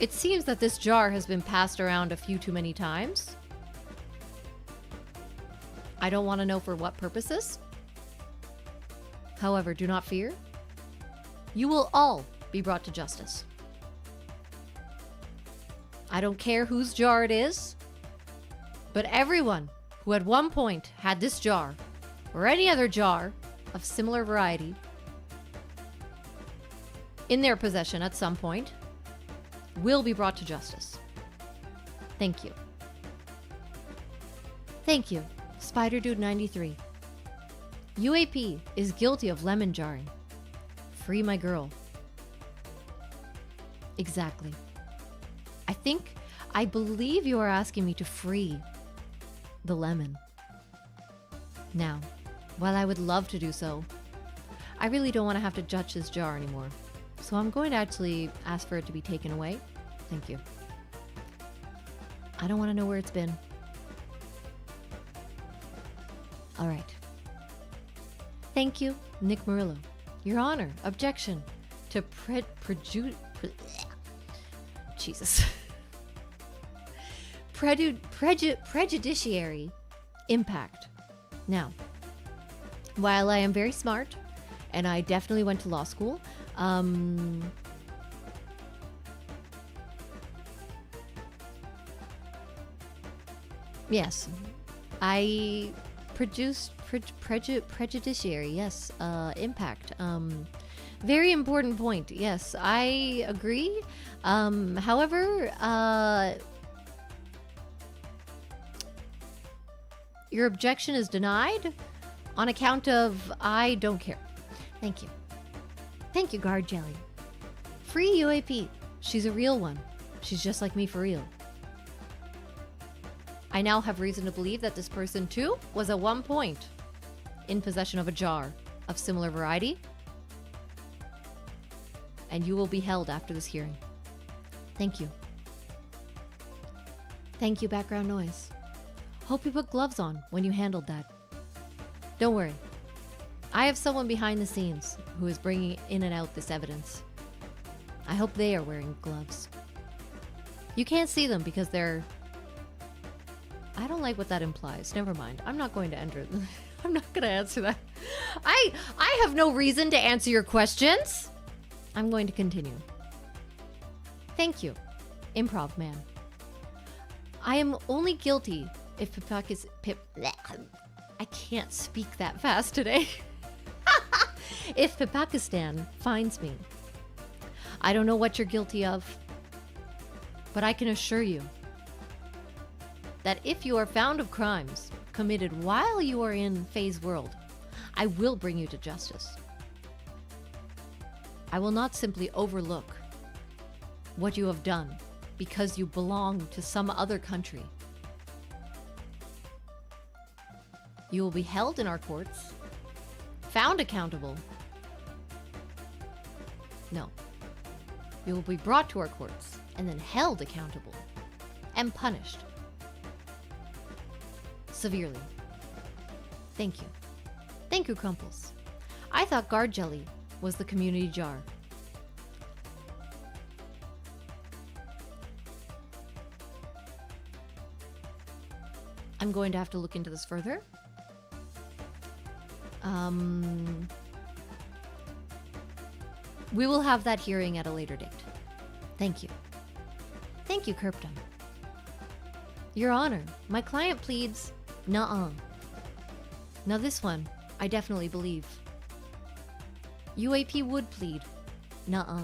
it seems that this jar has been passed around a few too many times. I don't want to know for what purposes. However, do not fear. You will all be brought to justice. I don't care whose jar it is, but everyone who at one point had this jar or any other jar of similar variety in their possession at some point will be brought to justice. Thank you. Thank you, Spider Dude 93. UAP is guilty of lemon jarring. Free my girl. Exactly. I believe you are asking me to free the lemon. Now, while I would love to do so, I really don't want to have to judge this jar anymore. So I'm going to actually ask for it to be taken away. Thank you. I don't want to know where it's been. All right. Thank you, Nick Murillo. Your Honor, objection to prejudiciary impact. Now, while I am very smart, and I definitely went to law school, yes, I produced prejudiciary, yes, impact. Very important point. Yes, I agree. However, your objection is denied on account of I don't care. Thank you. Thank you, Guard Jelly. Free UAP. She's a real one. She's just like me for real. I now have reason to believe that this person too was at one point in possession of a jar of similar variety. And you will be held after this hearing. Thank you. Thank you, background noise. Hope you put gloves on when you handled that. Don't worry. I have someone behind the scenes who is bringing in and out this evidence. I hope they are wearing gloves. You can't see them because they're... I don't like what that implies. Never mind. I'm not going to enter. I'm not going to answer that. I have no reason to answer your questions. I'm going to continue. Thank you, Improv Man. I am only guilty if I can't speak that fast today. If Pakistan finds me. I don't know what you're guilty of, but I can assure you that if you are found of crimes committed while you are in Faye's world, I will bring you to justice. I will not simply overlook what you have done because you belong to some other country. You will be held in our courts, found accountable. No. You will be brought to our courts and then held accountable and punished severely. Thank you. Thank you, Crumples. I thought Guard Jelly was the community jar. I'm going to have to look into this further. We will have that hearing at a later date. Thank you. Thank you, Kirpdom. Your Honor, my client pleads, nuh-uh. Now this one, I definitely believe. UAP would plead, nuh-uh.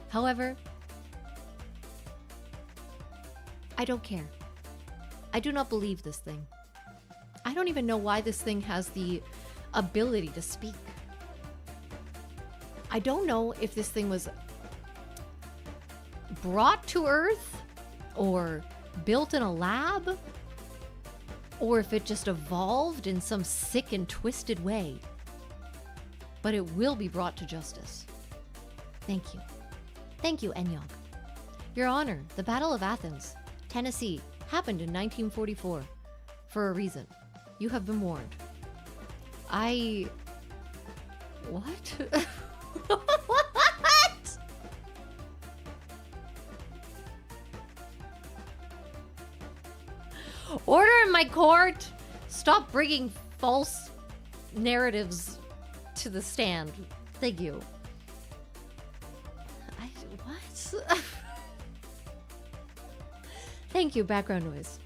However, I don't care. I do not believe this thing. I don't even know why this thing has the ability to speak. I don't know if this thing was brought to Earth or built in a lab or if it just evolved in some sick and twisted way. But it will be brought to justice. Thank you. Thank you, Enyog. Your Honor, the Battle of Athens, Tennessee, happened in 1944. For a reason. You have been warned. What? What? Order in my court! Stop bringing false narratives to the stand. Thank you. What? Thank you, background noise.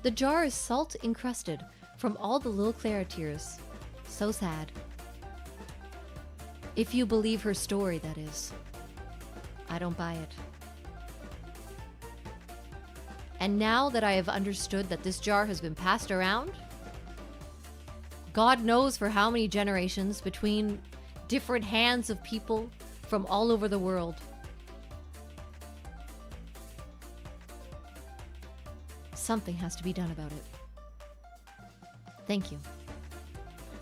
The jar is salt encrusted from all the little Clara tears. So sad. If you believe her story, that is. I don't buy it. And now that I have understood that this jar has been passed around, God knows for how many generations between different hands of people from all over the world, something has to be done about it. Thank you.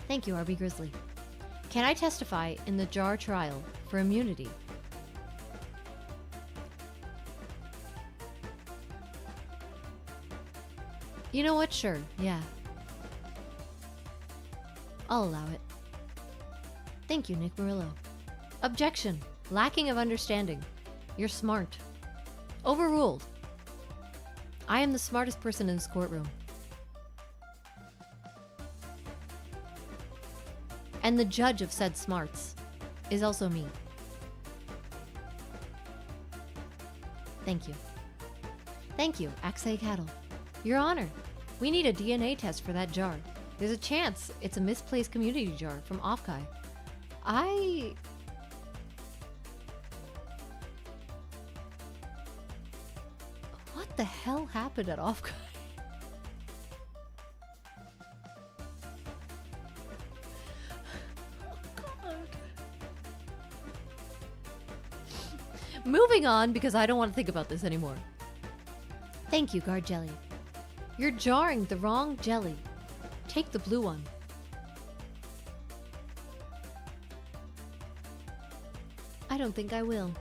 Thank you, RB Grizzly. Can I testify in the jar trial for immunity? You know what? Sure, yeah. I'll allow it. Thank you, Nick Murillo. Objection. Lacking of understanding. You're smart. Overruled. I am the smartest person in this courtroom. And the judge of said smarts is also me. Thank you. Thank you, Axay Cattle. Your Honor, we need a DNA test for that jar. There's a chance it's a misplaced community jar from Ofkai. What the hell happened at Ofkai? Moving on, because I don't want to think about this anymore. Thank you, Guard Jelly. You're jarring the wrong jelly. Take the blue one. I don't think I will.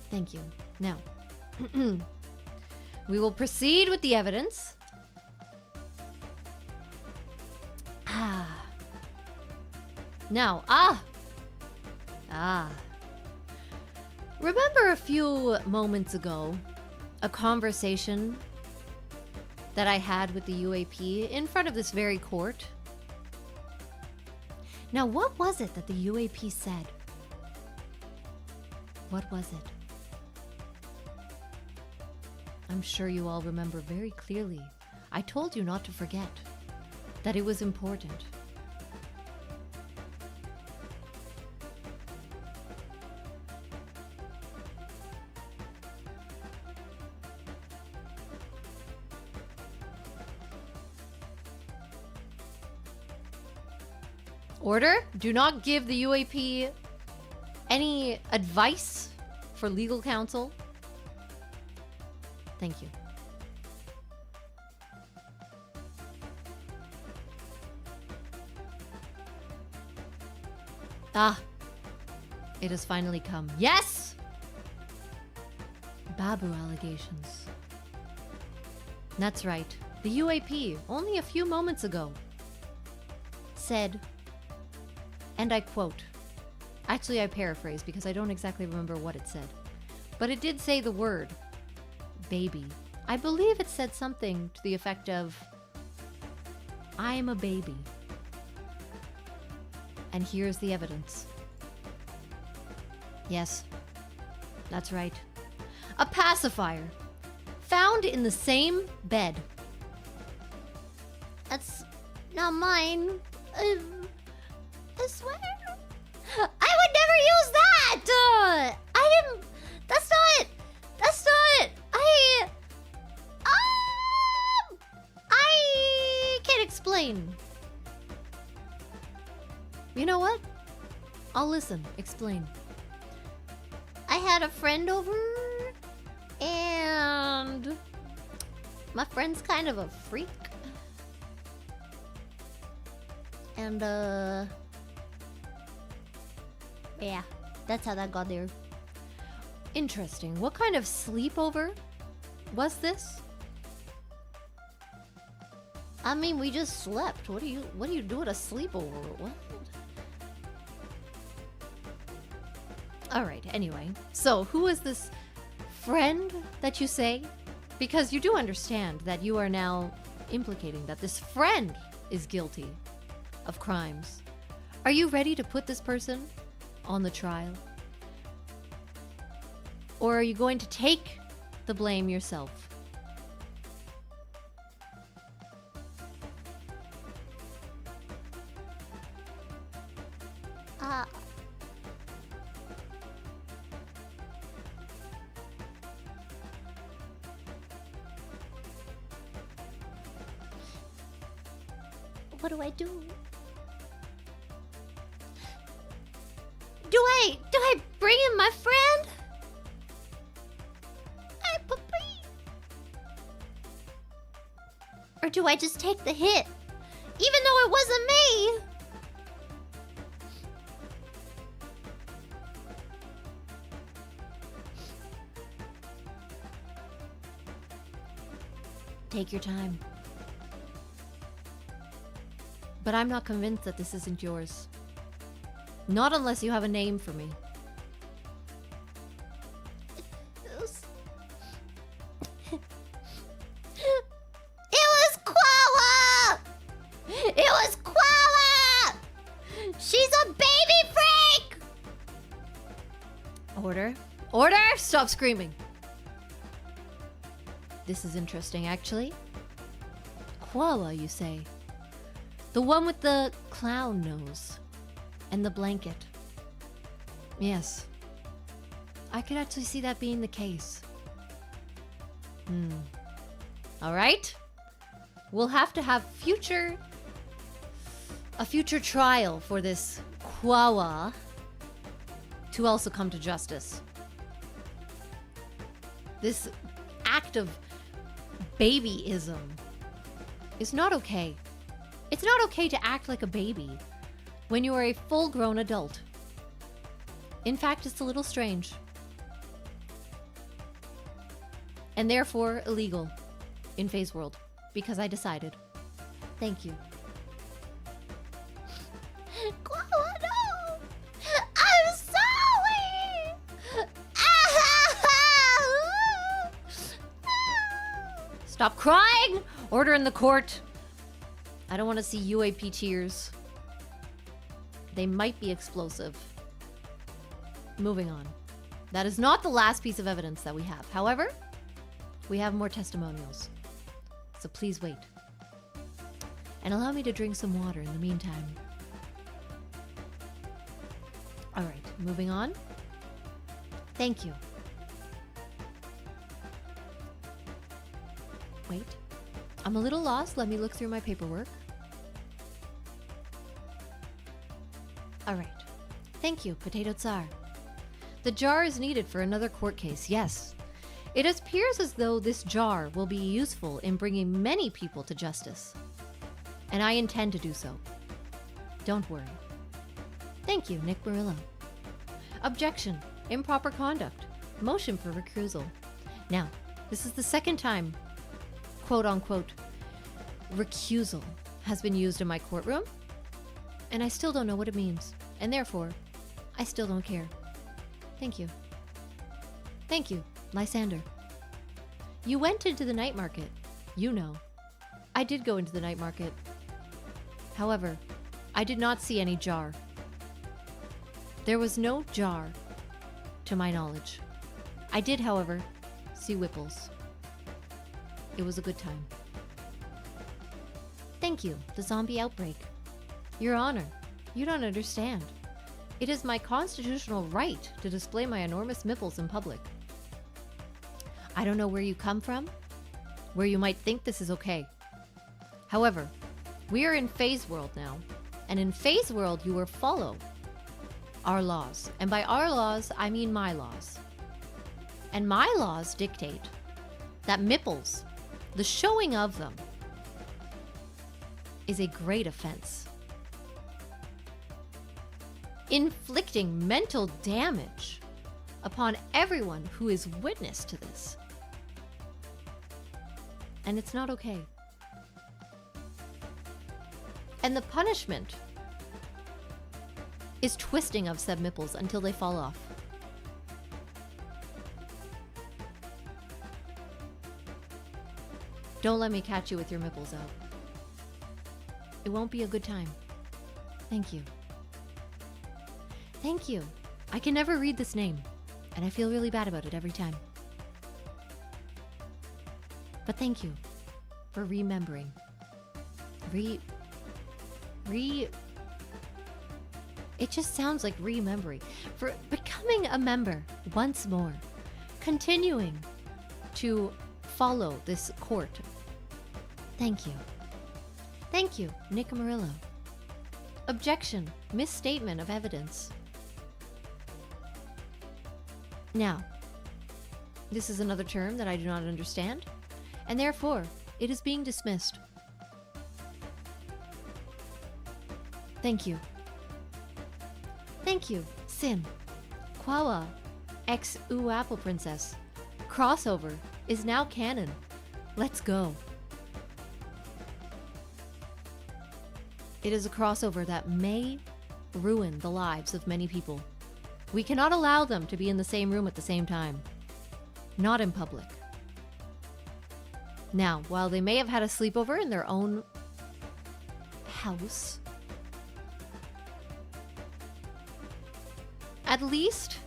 Thank you. Now, we will proceed with the evidence. Now, remember a few moments ago, a conversation that I had with the UAP in front of this very court? Now, what was it that the UAP said? What was it? I'm sure you all remember very clearly. I told you not to forget, that it was important. Order, do not give the UAP any advice for legal counsel. Thank you. It has finally come. Yes! Babu allegations. That's right. The UAP, only a few moments ago, said, and I quote, actually I paraphrase because I don't exactly remember what it said, but it did say the word baby. I believe it said something to the effect of, I'm a baby. And here's the evidence. Yes, that's right. A pacifier found in the same bed. That's not mine. I swear. I would never use that! I didn't... That's not... I can't explain. You know what? I'll listen. Explain. I had a friend over, and my friend's kind of a freak. And, Yeah, that's how that got there. Interesting. What kind of sleepover was this? I mean, we just slept. What do you do at a sleepover? What? All right, anyway. So, who is this friend that you say? Because you do understand that you are now implicating that this friend is guilty of crimes. Are you ready to put this person on the trial? Or are you going to take the blame yourself? What do I do? Do I bring in my friend? Hey, puppy. Or do I just take the hit? Even though it wasn't me? Take your time. But I'm not convinced that this isn't yours. Not unless you have a name for me. It was Koala! It was Koala! She's a baby freak! Order. Order! Stop screaming. This is interesting, actually. Koala, you say? The one with the clown nose and the blanket. Yes. I could actually see that being the case. All right. We'll have to have a future trial for this Kwawa to also come to justice. This act of babyism is not okay. It's not okay to act like a baby when you are a full-grown adult. In fact, it's a little strange. And therefore illegal in Phase World, because I decided. Thank you. Koala, no! I'm sorry! Stop crying! Order in the court. I don't want to see UAP tears. They might be explosive. Moving on. That is not the last piece of evidence that we have. However, we have more testimonials. So please wait. And allow me to drink some water in the meantime. All right, moving on. Thank you. Wait. I'm a little lost. Let me look through my paperwork. All right. Thank you, Potato Tsar. The jar is needed for another court case, yes. It appears as though this jar will be useful in bringing many people to justice. And I intend to do so. Don't worry. Thank you, Nick Murillo. Objection. Improper conduct. Motion for recusal. Now, this is the second time, quote-unquote, recusal has been used in my courtroom, and I still don't know what it means, and therefore, I still don't care. Thank you. Thank you, Lysander. You went into the night market. You know. I did go into the night market. However, I did not see any jar. There was no jar, to my knowledge. I did, however, see Whipples. It was a good time. Thank you, the zombie outbreak. Your Honor, you don't understand. It is my constitutional right to display my enormous nipples in public. I don't know where you come from, where you might think this is okay. However, we are in Phase World now, and in Phase World you will follow our laws. And by our laws, I mean my laws. And my laws dictate that nipples, the showing of them, is a great offense. inflicting mental damage upon everyone who is witness to this. And it's not okay. And the punishment is twisting of said nipples until they fall off. Don't let me catch you with your nipples out. It won't be a good time. Thank you. Thank you. I can never read this name, and I feel really bad about it every time. But thank you for remembering. It just sounds like remembering. For becoming a member once more. Continuing to follow this court. Thank you. Thank you, Nick Amarillo. Objection. Misstatement of evidence. Now, this is another term that I do not understand, and therefore, it is being dismissed. Thank you. Thank you, Sin. Kwawa, ex Apple Princess. Crossover is now canon. Let's go. It is a crossover that may ruin the lives of many people. We cannot allow them to be in the same room at the same time. Not in public. Now, while they may have had a sleepover in their own house, at least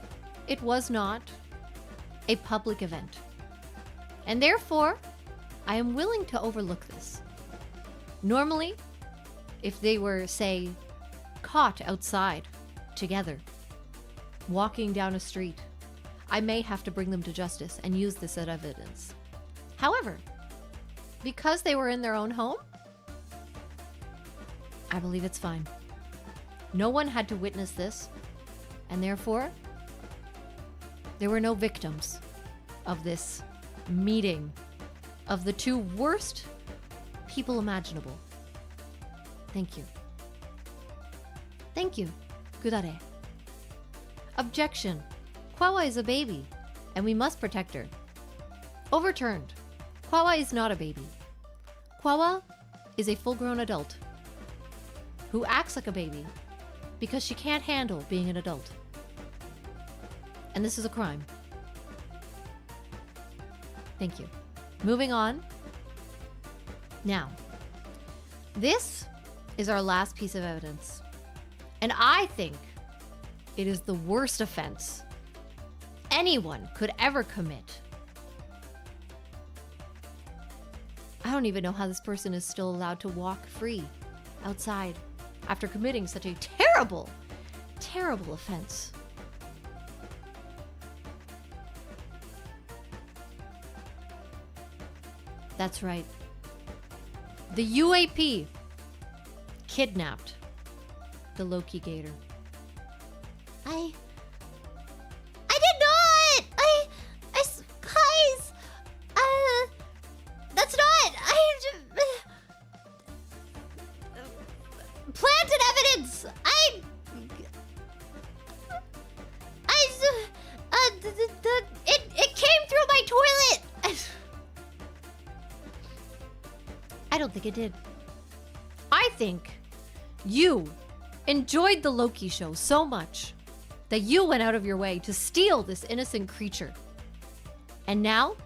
it was not a public event. And therefore, I am willing to overlook this. Normally, if they were, say, caught outside together, walking down a street, I may have to bring them to justice and use this as evidence. However, because they were in their own home, I believe it's fine. No one had to witness this, and therefore, there were no victims of this meeting of the two worst people imaginable. Thank you. Thank you. Gudare. Objection. Kwawa is a baby, and we must protect her. Overturned. Kwawa is not a baby. Kwawa is a full-grown adult who acts like a baby because she can't handle being an adult. And this is a crime. Thank you. Moving on. Now, this is our last piece of evidence. And I think it is the worst offense anyone could ever commit. I don't even know how this person is still allowed to walk free outside after committing such a terrible, terrible offense. That's right. The UAP kidnapped the Loki Gator. I did not! Guys! That's not! Planted evidence! It came through my toilet! I don't think it did. I think you enjoyed the Loki show so much that you went out of your way to steal this innocent creature. And now,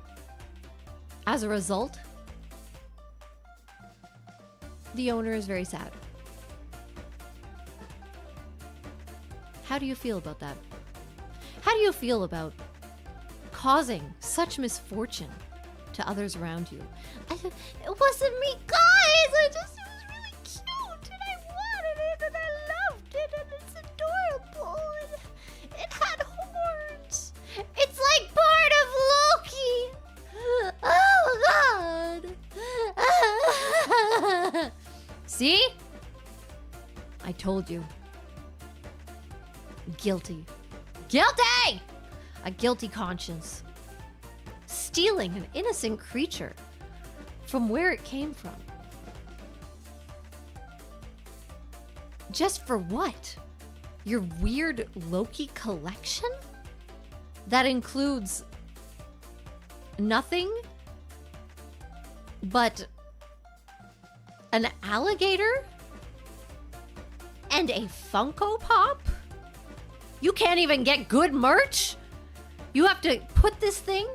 as a result, the owner is very sad. How do you feel about that? How do you feel about causing such misfortune to others around you? It wasn't me, guys! It was really cute, and I wanted it, and I loved it, and it's adorable, and it had horns. It's like part of Loki! Oh, God! See? I told you. Guilty. Guilty! A guilty conscience. Stealing an innocent creature from where it came from. Just for what? your weird Loki collection that includes nothing but an alligator and a Funko Pop? You can't even get good merch? You have to put this thing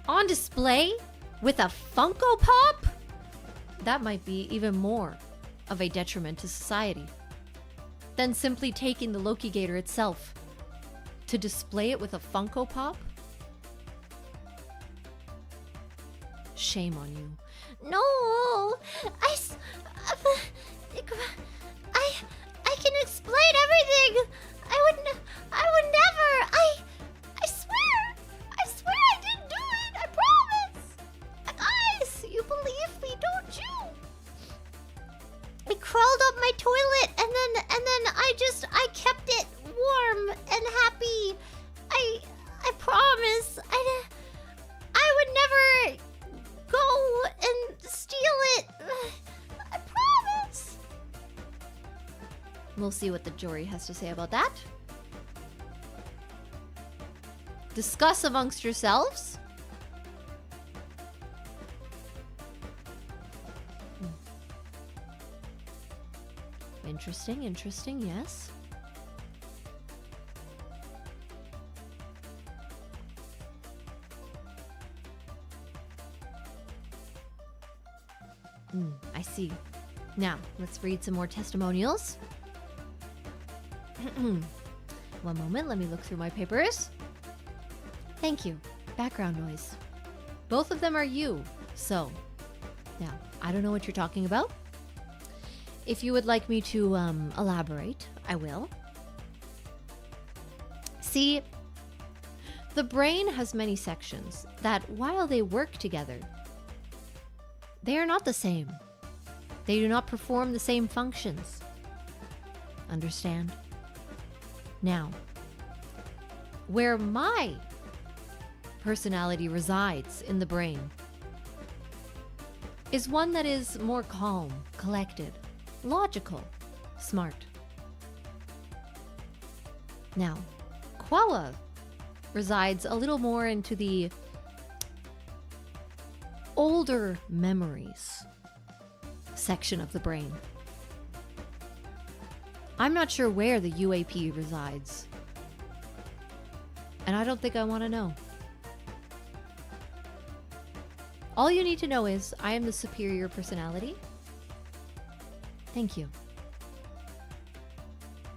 on display with a Funko Pop? That might be even more of a detriment to society than simply taking the Loki Gator itself to display it with a Funko Pop? Shame on you. No, I can explain everything. I would never. I swear I didn't do it. I promise. Guys, you believe me, don't you? I crawled up my toilet and then I kept it warm and happy. I promise. I would never go and steal it. I promise. We'll see what the jury has to say about that. Discuss amongst yourselves. Interesting, yes. I see. Now, let's read some more testimonials. One moment, let me look through my papers. Thank you. Background noise. Both of them are you, so. Now, I don't know what you're talking about. If you would like me to elaborate, I will. See, the brain has many sections that, while they work together, they are not the same. They do not perform the same functions. Understand? Now, where my personality resides in the brain is one that is more calm, collected, logical, smart. Now, Quawa resides a little more into the older memories section of the brain. I'm not sure where the UAP resides, and I don't think I want to know. All you need to know is I am the superior personality. Thank you.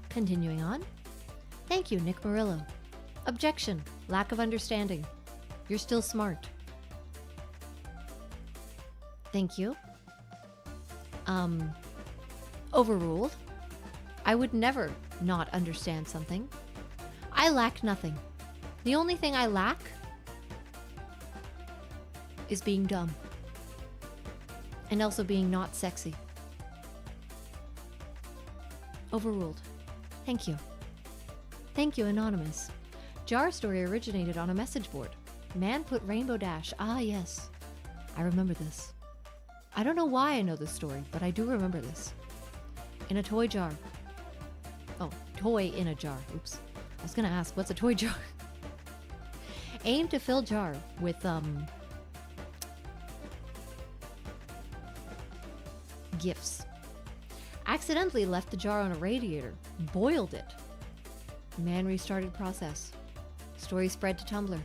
Continuing on. Thank you, Nick Murillo. Objection. Lack of understanding. You're still smart. Thank you. Overruled. I would never not understand something. I lack nothing. The only thing I lack is being dumb. And also being not sexy. Overruled. Thank you. Thank you, Anonymous. Jar story originated on a message board. Man put rainbow dash. Ah, yes. I remember this. I don't know why I know this story, but I do remember this. In a toy jar. Oh, toy in a jar. Oops. I was gonna ask, what's a toy jar? Aim to fill jar with, gifts. Accidentally left the jar on a radiator. Boiled it. Man restarted process. Story spread to Tumblr.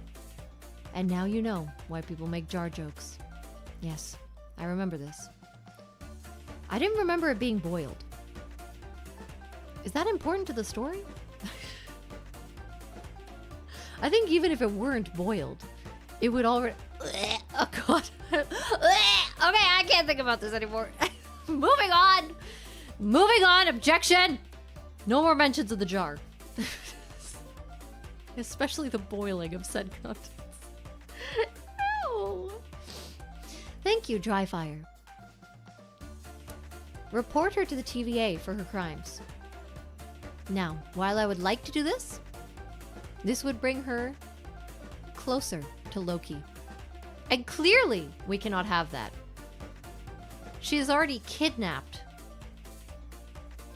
And now you know why people make jar jokes. Yes, I remember this. I didn't remember it being boiled. Is that important to the story? I think even if it weren't boiled, it would already... Oh, God. Okay, I can't think about this anymore. Moving on. Moving on. Objection. No more mentions of the jar. Especially the boiling of said contents. No. Thank you, Dry Fire. Report her to the TVA for her crimes. Now, while I would like to do this, this would bring her closer to Loki. And clearly, we cannot have that. She has already kidnapped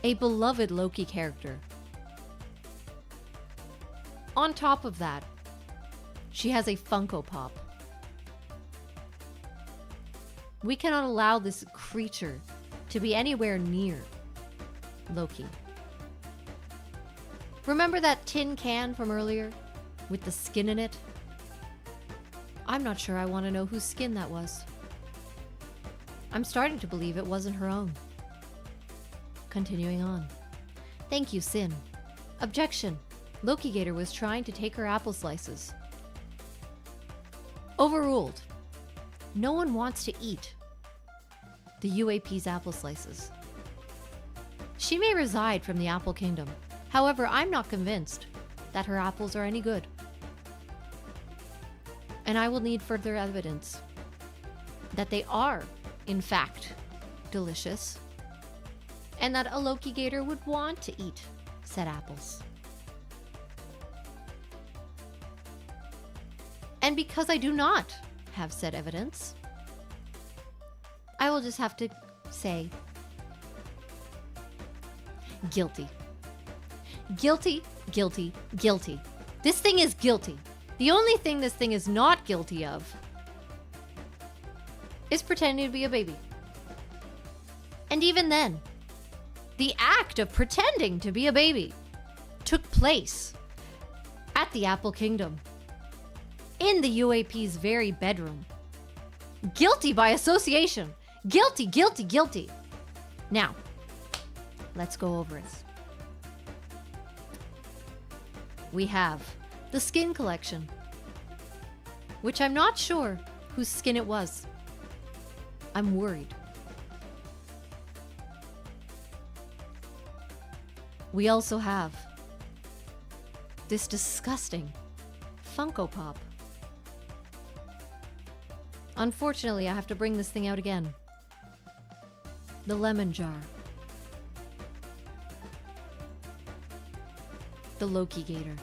a beloved Loki character. On top of that, she has a Funko Pop. We cannot allow this creature to be anywhere near Loki. Remember that tin can from earlier with the skin in it? I'm not sure I want to know whose skin that was. I'm starting to believe it wasn't her own. Continuing on. Thank you, Sin. Objection. Loki Gator was trying to take her apple slices. Overruled. No one wants to eat the UAP's apple slices. She may reside from the Apple Kingdom. However, I'm not convinced that her apples are any good. And I will need further evidence that they are, in fact, delicious, and that a Loki Gator would want to eat said apples. And because I do not have said evidence, I will just have to say guilty. Guilty, guilty, guilty. This thing is guilty. The only thing this thing is not guilty of is pretending to be a baby. And even then, the act of pretending to be a baby took place at the Apple Kingdom, in the UAP's very bedroom. Guilty by association. Guilty, guilty, guilty. Now, let's go over this. We have the skin collection, which I'm not sure whose skin it was. I'm worried. We also have this disgusting Funko Pop. Unfortunately, I have to bring this thing out again. The lemon jar. The Loki Gator.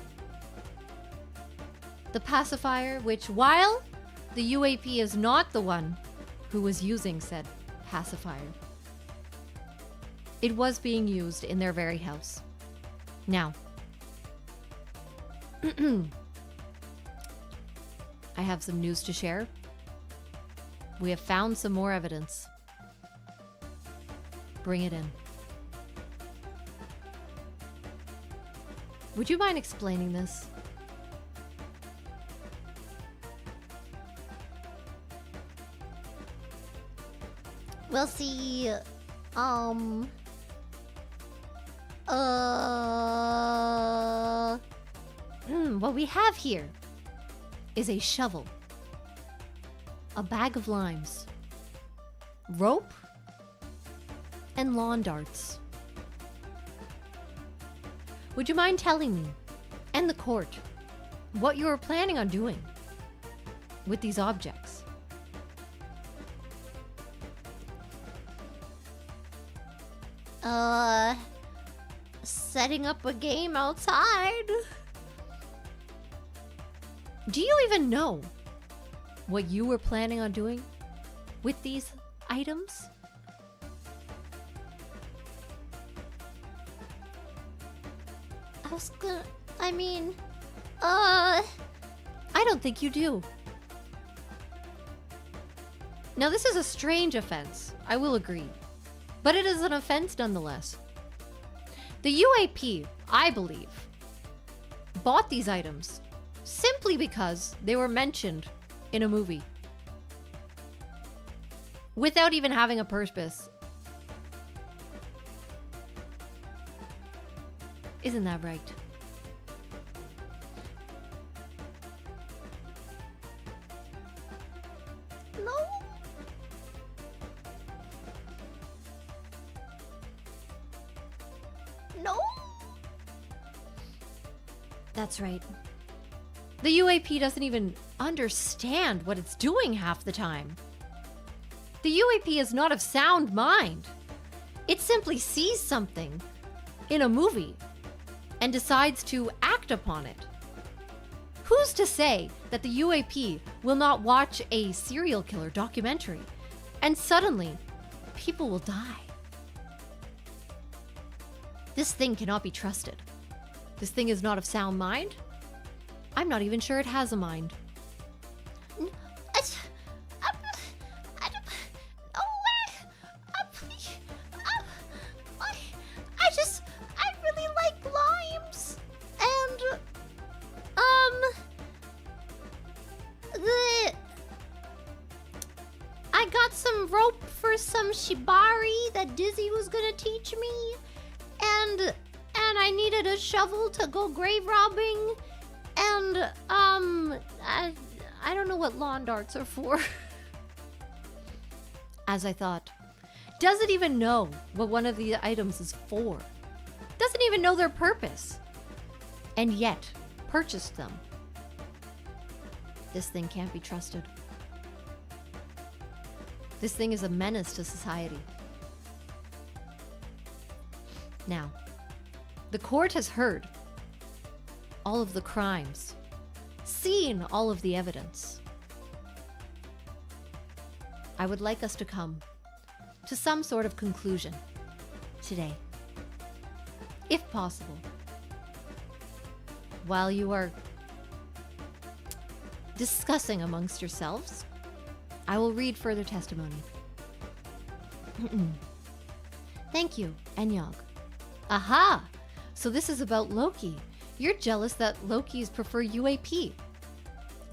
The pacifier, which, while the UAP is not the one who was using said pacifier, it was being used in their very house. Now, I have some news to share. We have found some more evidence. Bring it in. Would you mind explaining this? We'll see. What we have here is a shovel, a bag of limes, rope, and lawn darts. Would you mind telling me, and the court, what you are planning on doing with these objects? Setting up a game outside. Do you even know what you were planning on doing with these items? I don't think you do. Now, this is a strange offense, I will agree, but it is an offense nonetheless. The UAP, I believe, bought these items simply because they were mentioned in a movie, without even having a purpose. Isn't that right? No. No. That's right. The UAP doesn't even understand what it's doing half the time. The UAP is not of sound mind. It simply sees something in a movie and decides to act upon it. Who's to say that the UAP will not watch a serial killer documentary and suddenly people will die? This thing cannot be trusted. This thing is not of sound mind. I'm not even sure it has a mind. I, I don't, no way. Please. I really like limes. And, I got some rope for some shibari that Dizzy was gonna teach me. And I needed a shovel to go grave robbing. And, I don't know what lawn darts are for. As I thought. Doesn't even know what one of the items is for. Doesn't even know their purpose. And yet, purchased them. This thing can't be trusted. This thing is a menace to society. Now, the court has heard all of the crimes, seen all of the evidence. I would like us to come to some sort of conclusion today, if possible. While you are discussing amongst yourselves, I will read further testimony. Thank you, Enyog. Aha! So this is about Loki. You're jealous that Lokis prefer UAP.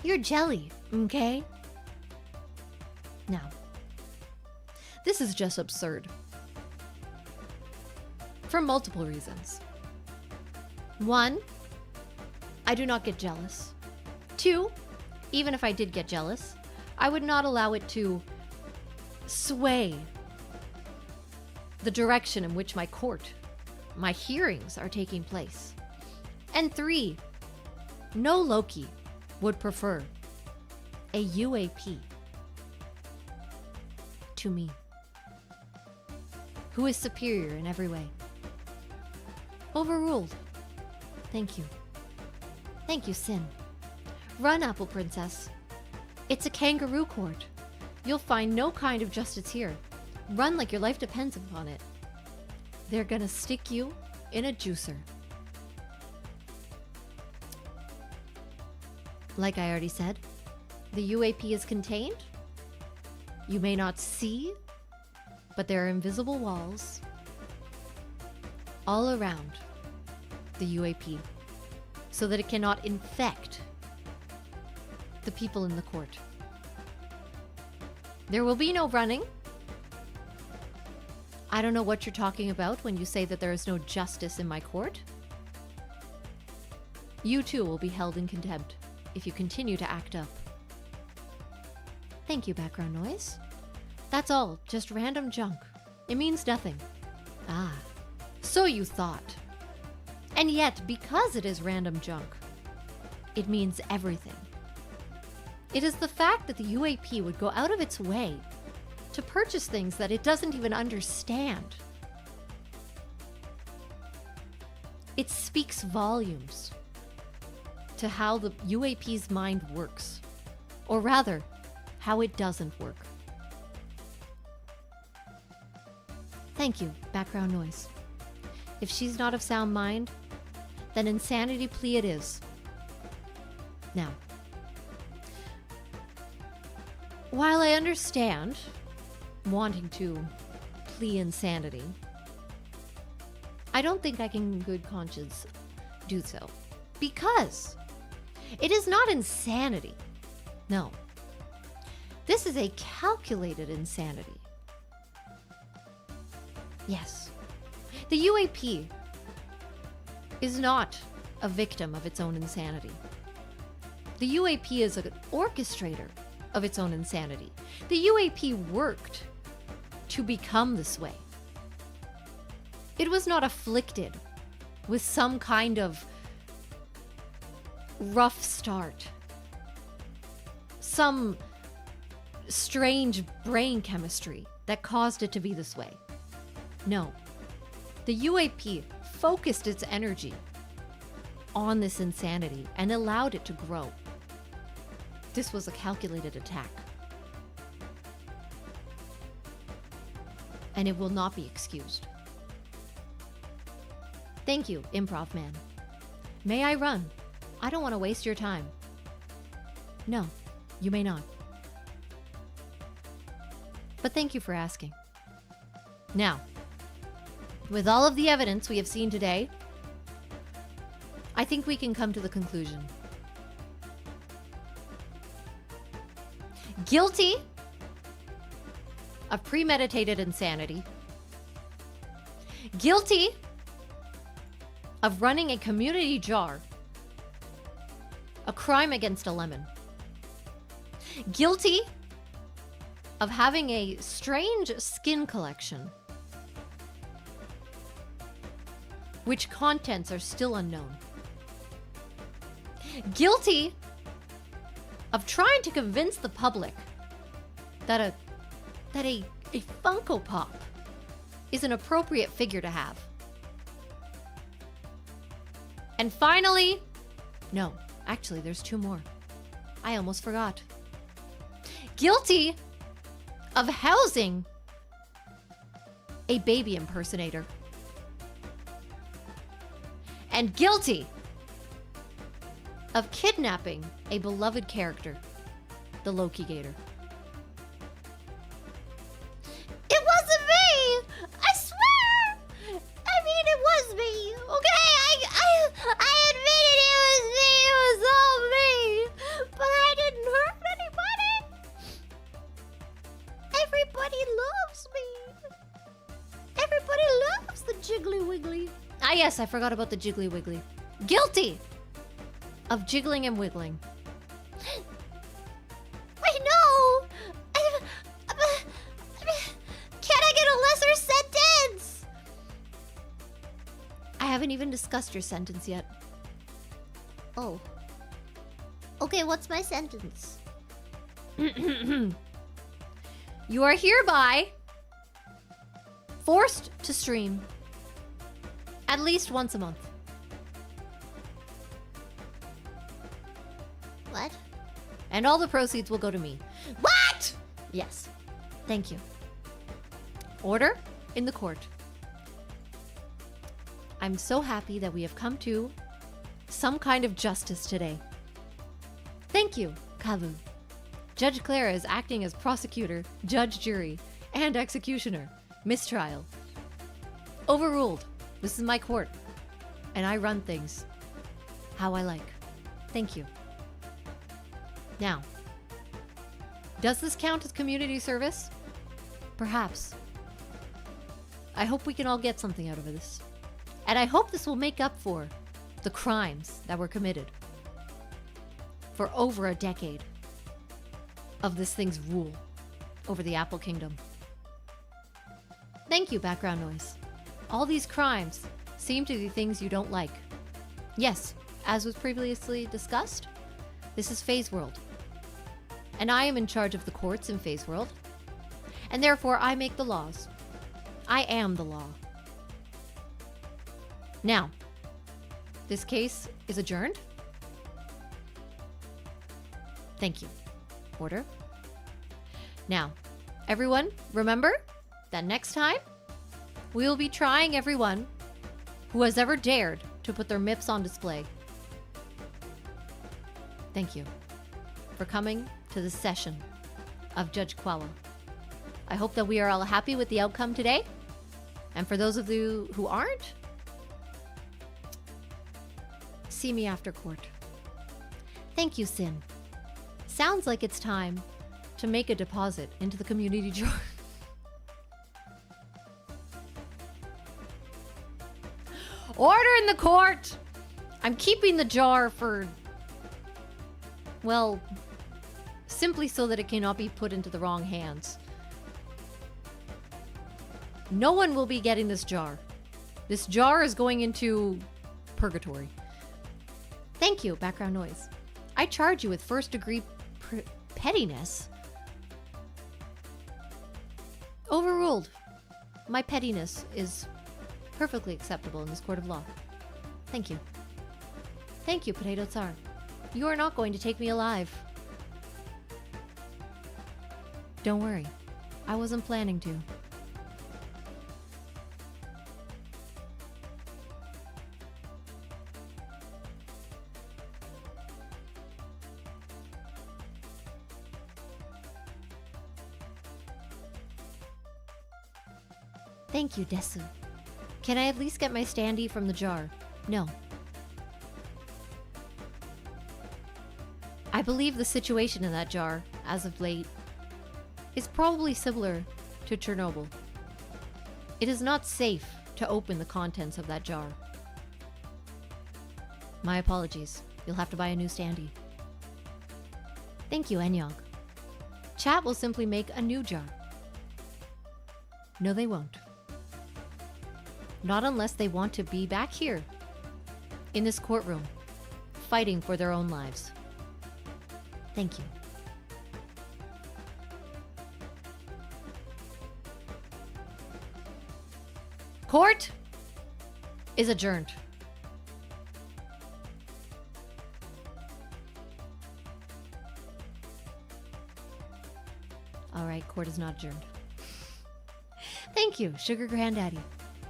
You're jelly, okay? Now, this is just absurd. For multiple reasons. 1, I do not get jealous. 2, even if I did get jealous, I would not allow it to sway the direction in which my court, my hearings are taking place. And 3, no Loki would prefer a UAP to me, who is superior in every way. Overruled. Thank you. Thank you, Sin. Run, Apple Princess. It's a kangaroo court. You'll find no kind of justice here. Run like your life depends upon it. They're gonna stick you in a juicer. Like I already said, the UAP is contained. You may not see, but there are invisible walls all around the UAP so that it cannot infect the people in the court. There will be no running. I don't know what you're talking about when you say that there is no justice in my court. You too will be held in contempt if you continue to act up. Thank you, background noise. That's all, just random junk. It means nothing. Ah, so you thought. And yet, because it is random junk, it means everything. It is the fact that the UAP would go out of its way to purchase things that it doesn't even understand. It speaks volumes to how the UAP's mind works, or rather, how it doesn't work. Thank you, background noise. If she's not of sound mind, then insanity plea it is. Now, while I understand wanting to plea insanity, I don't think I can in good conscience do so. Because it is not insanity. No. This is a calculated insanity. Yes. The UAP is not a victim of its own insanity. The UAP is an orchestrator of its own insanity. The UAP worked to become this way. It was not afflicted with some kind of rough start, some strange brain chemistry that caused it to be this way. No. The UAP focused its energy on this insanity and allowed it to grow. This was a calculated attack. And it will not be excused. Thank you, improv man. May I run? I don't want to waste your time. No, you may not. But thank you for asking. Now, with all of the evidence we have seen today, I think we can come to the conclusion. Guilty of premeditated insanity. Guilty of running a community jar. A crime against a lemon. Guilty of having a strange skin collection, which contents are still unknown. Guilty of trying to convince the public that a Funko Pop is an appropriate figure to have. And finally, no, actually there's two more. I almost forgot. Guilty of housing a baby impersonator. And guilty of kidnapping a beloved character, the Loki Gator. It wasn't me! I swear! I mean, it was me, okay? I admitted it was me, it was all me! But I didn't hurt anybody! Everybody loves me! Everybody loves the Jiggly Wiggly. Ah yes, I forgot about the Jiggly Wiggly. Guilty of jiggling and wiggling. I know! Can I get a lesser sentence? I haven't even discussed your sentence yet. Oh. Okay, what's my sentence? You are hereby forced to stream at least once a month. What? And all the proceeds will go to me. What? Yes. Thank you. Order in the court. I'm so happy that we have come to some kind of justice today. Thank you, Kavu. Judge Clara is acting as prosecutor, judge, jury, and executioner. Mistrial. Overruled. This is my court. And I run things how I like. Thank you. Now, does this count as community service? Perhaps. I hope we can all get something out of this. And I hope this will make up for the crimes that were committed for over a decade of this thing's rule over the Apple Kingdom. Thank you, background noise. All these crimes seem to be things you don't like. Yes, as was previously discussed, this is Phase World. And I am in charge of the courts in Phase World. And therefore, I make the laws. I am the law. Now, this case is adjourned. Thank you. Order. Now, everyone, remember that next time, we will be trying everyone who has ever dared to put their MIPS on display. Thank you for coming to this session of Judge Kwawa. I hope that we are all happy with the outcome today. And for those of you who aren't, see me after court. Thank you, Sin. Sounds like it's time to make a deposit into the community jar. Order in the court! I'm keeping the jar for, well, simply so that it cannot be put into the wrong hands. No one will be getting this jar. This jar is going into purgatory. Thank you, background noise. I charge you with first-degree pettiness. Overruled. My pettiness is perfectly acceptable in this court of law. Thank you. Thank you, Potato Tsar. You are not going to take me alive. Don't worry. I wasn't planning to. Thank you, Desu. Can I at least get my standee from the jar? No. I believe the situation in that jar, as of late, is probably similar to Chernobyl. It is not safe to open the contents of that jar. My apologies. You'll have to buy a new standee. Thank you, Enyog. Chat will simply make a new jar. No, they won't. Not unless they want to be back here, in this courtroom, fighting for their own lives. Thank you. Court is adjourned. All right, court is not adjourned. Thank you, Sugar Granddaddy.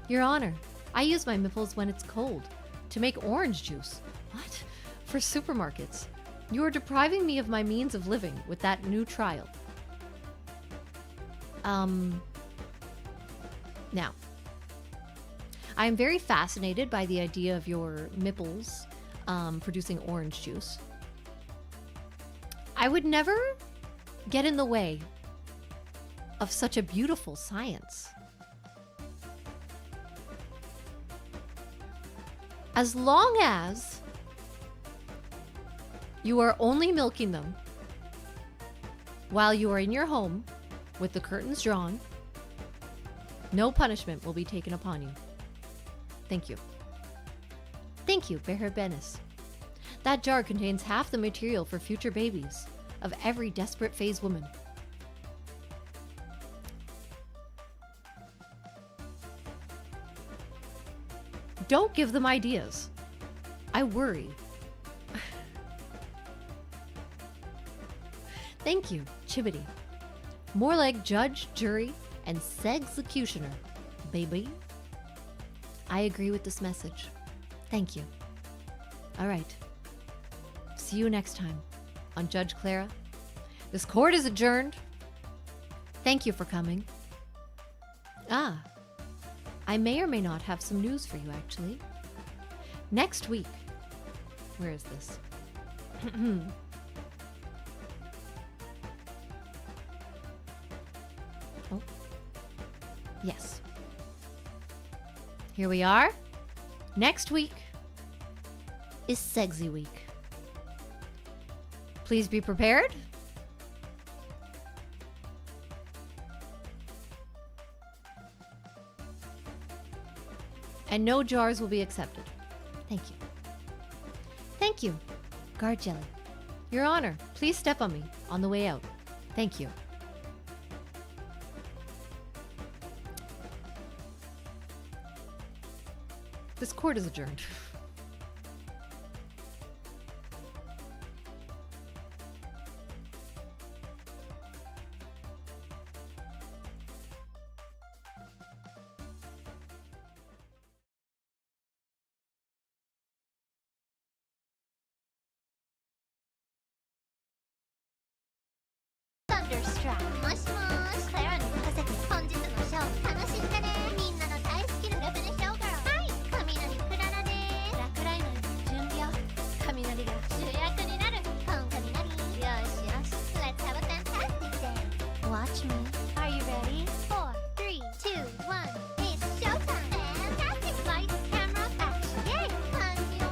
Your Honor, I use my nipples when it's cold to make orange juice. What? For supermarkets. You are depriving me of my means of living with that new trial. Now, I am very fascinated by the idea of your nipples producing orange juice. I would never get in the way of such a beautiful science. As long as you are only milking them while you are in your home with the curtains drawn, no punishment will be taken upon you. Thank you. Thank you, Bear Benis. That jar contains half the material for future babies of every desperate phase woman. Don't give them ideas. I worry. Thank you, Chibity. More like judge, jury, and executioner, baby. I agree with this message. Thank you. All right. See you next time on Judge Clara. This court is adjourned. Thank you for coming. I may or may not have some news for you, actually. Next week. Where is this? Oh. Yes. Here we are. Next week is Sexy Week. Please be prepared. And no jars will be accepted. Thank you. Thank you, Guard Jelly. Your Honor, please step on me on the way out. Thank you. This court is adjourned.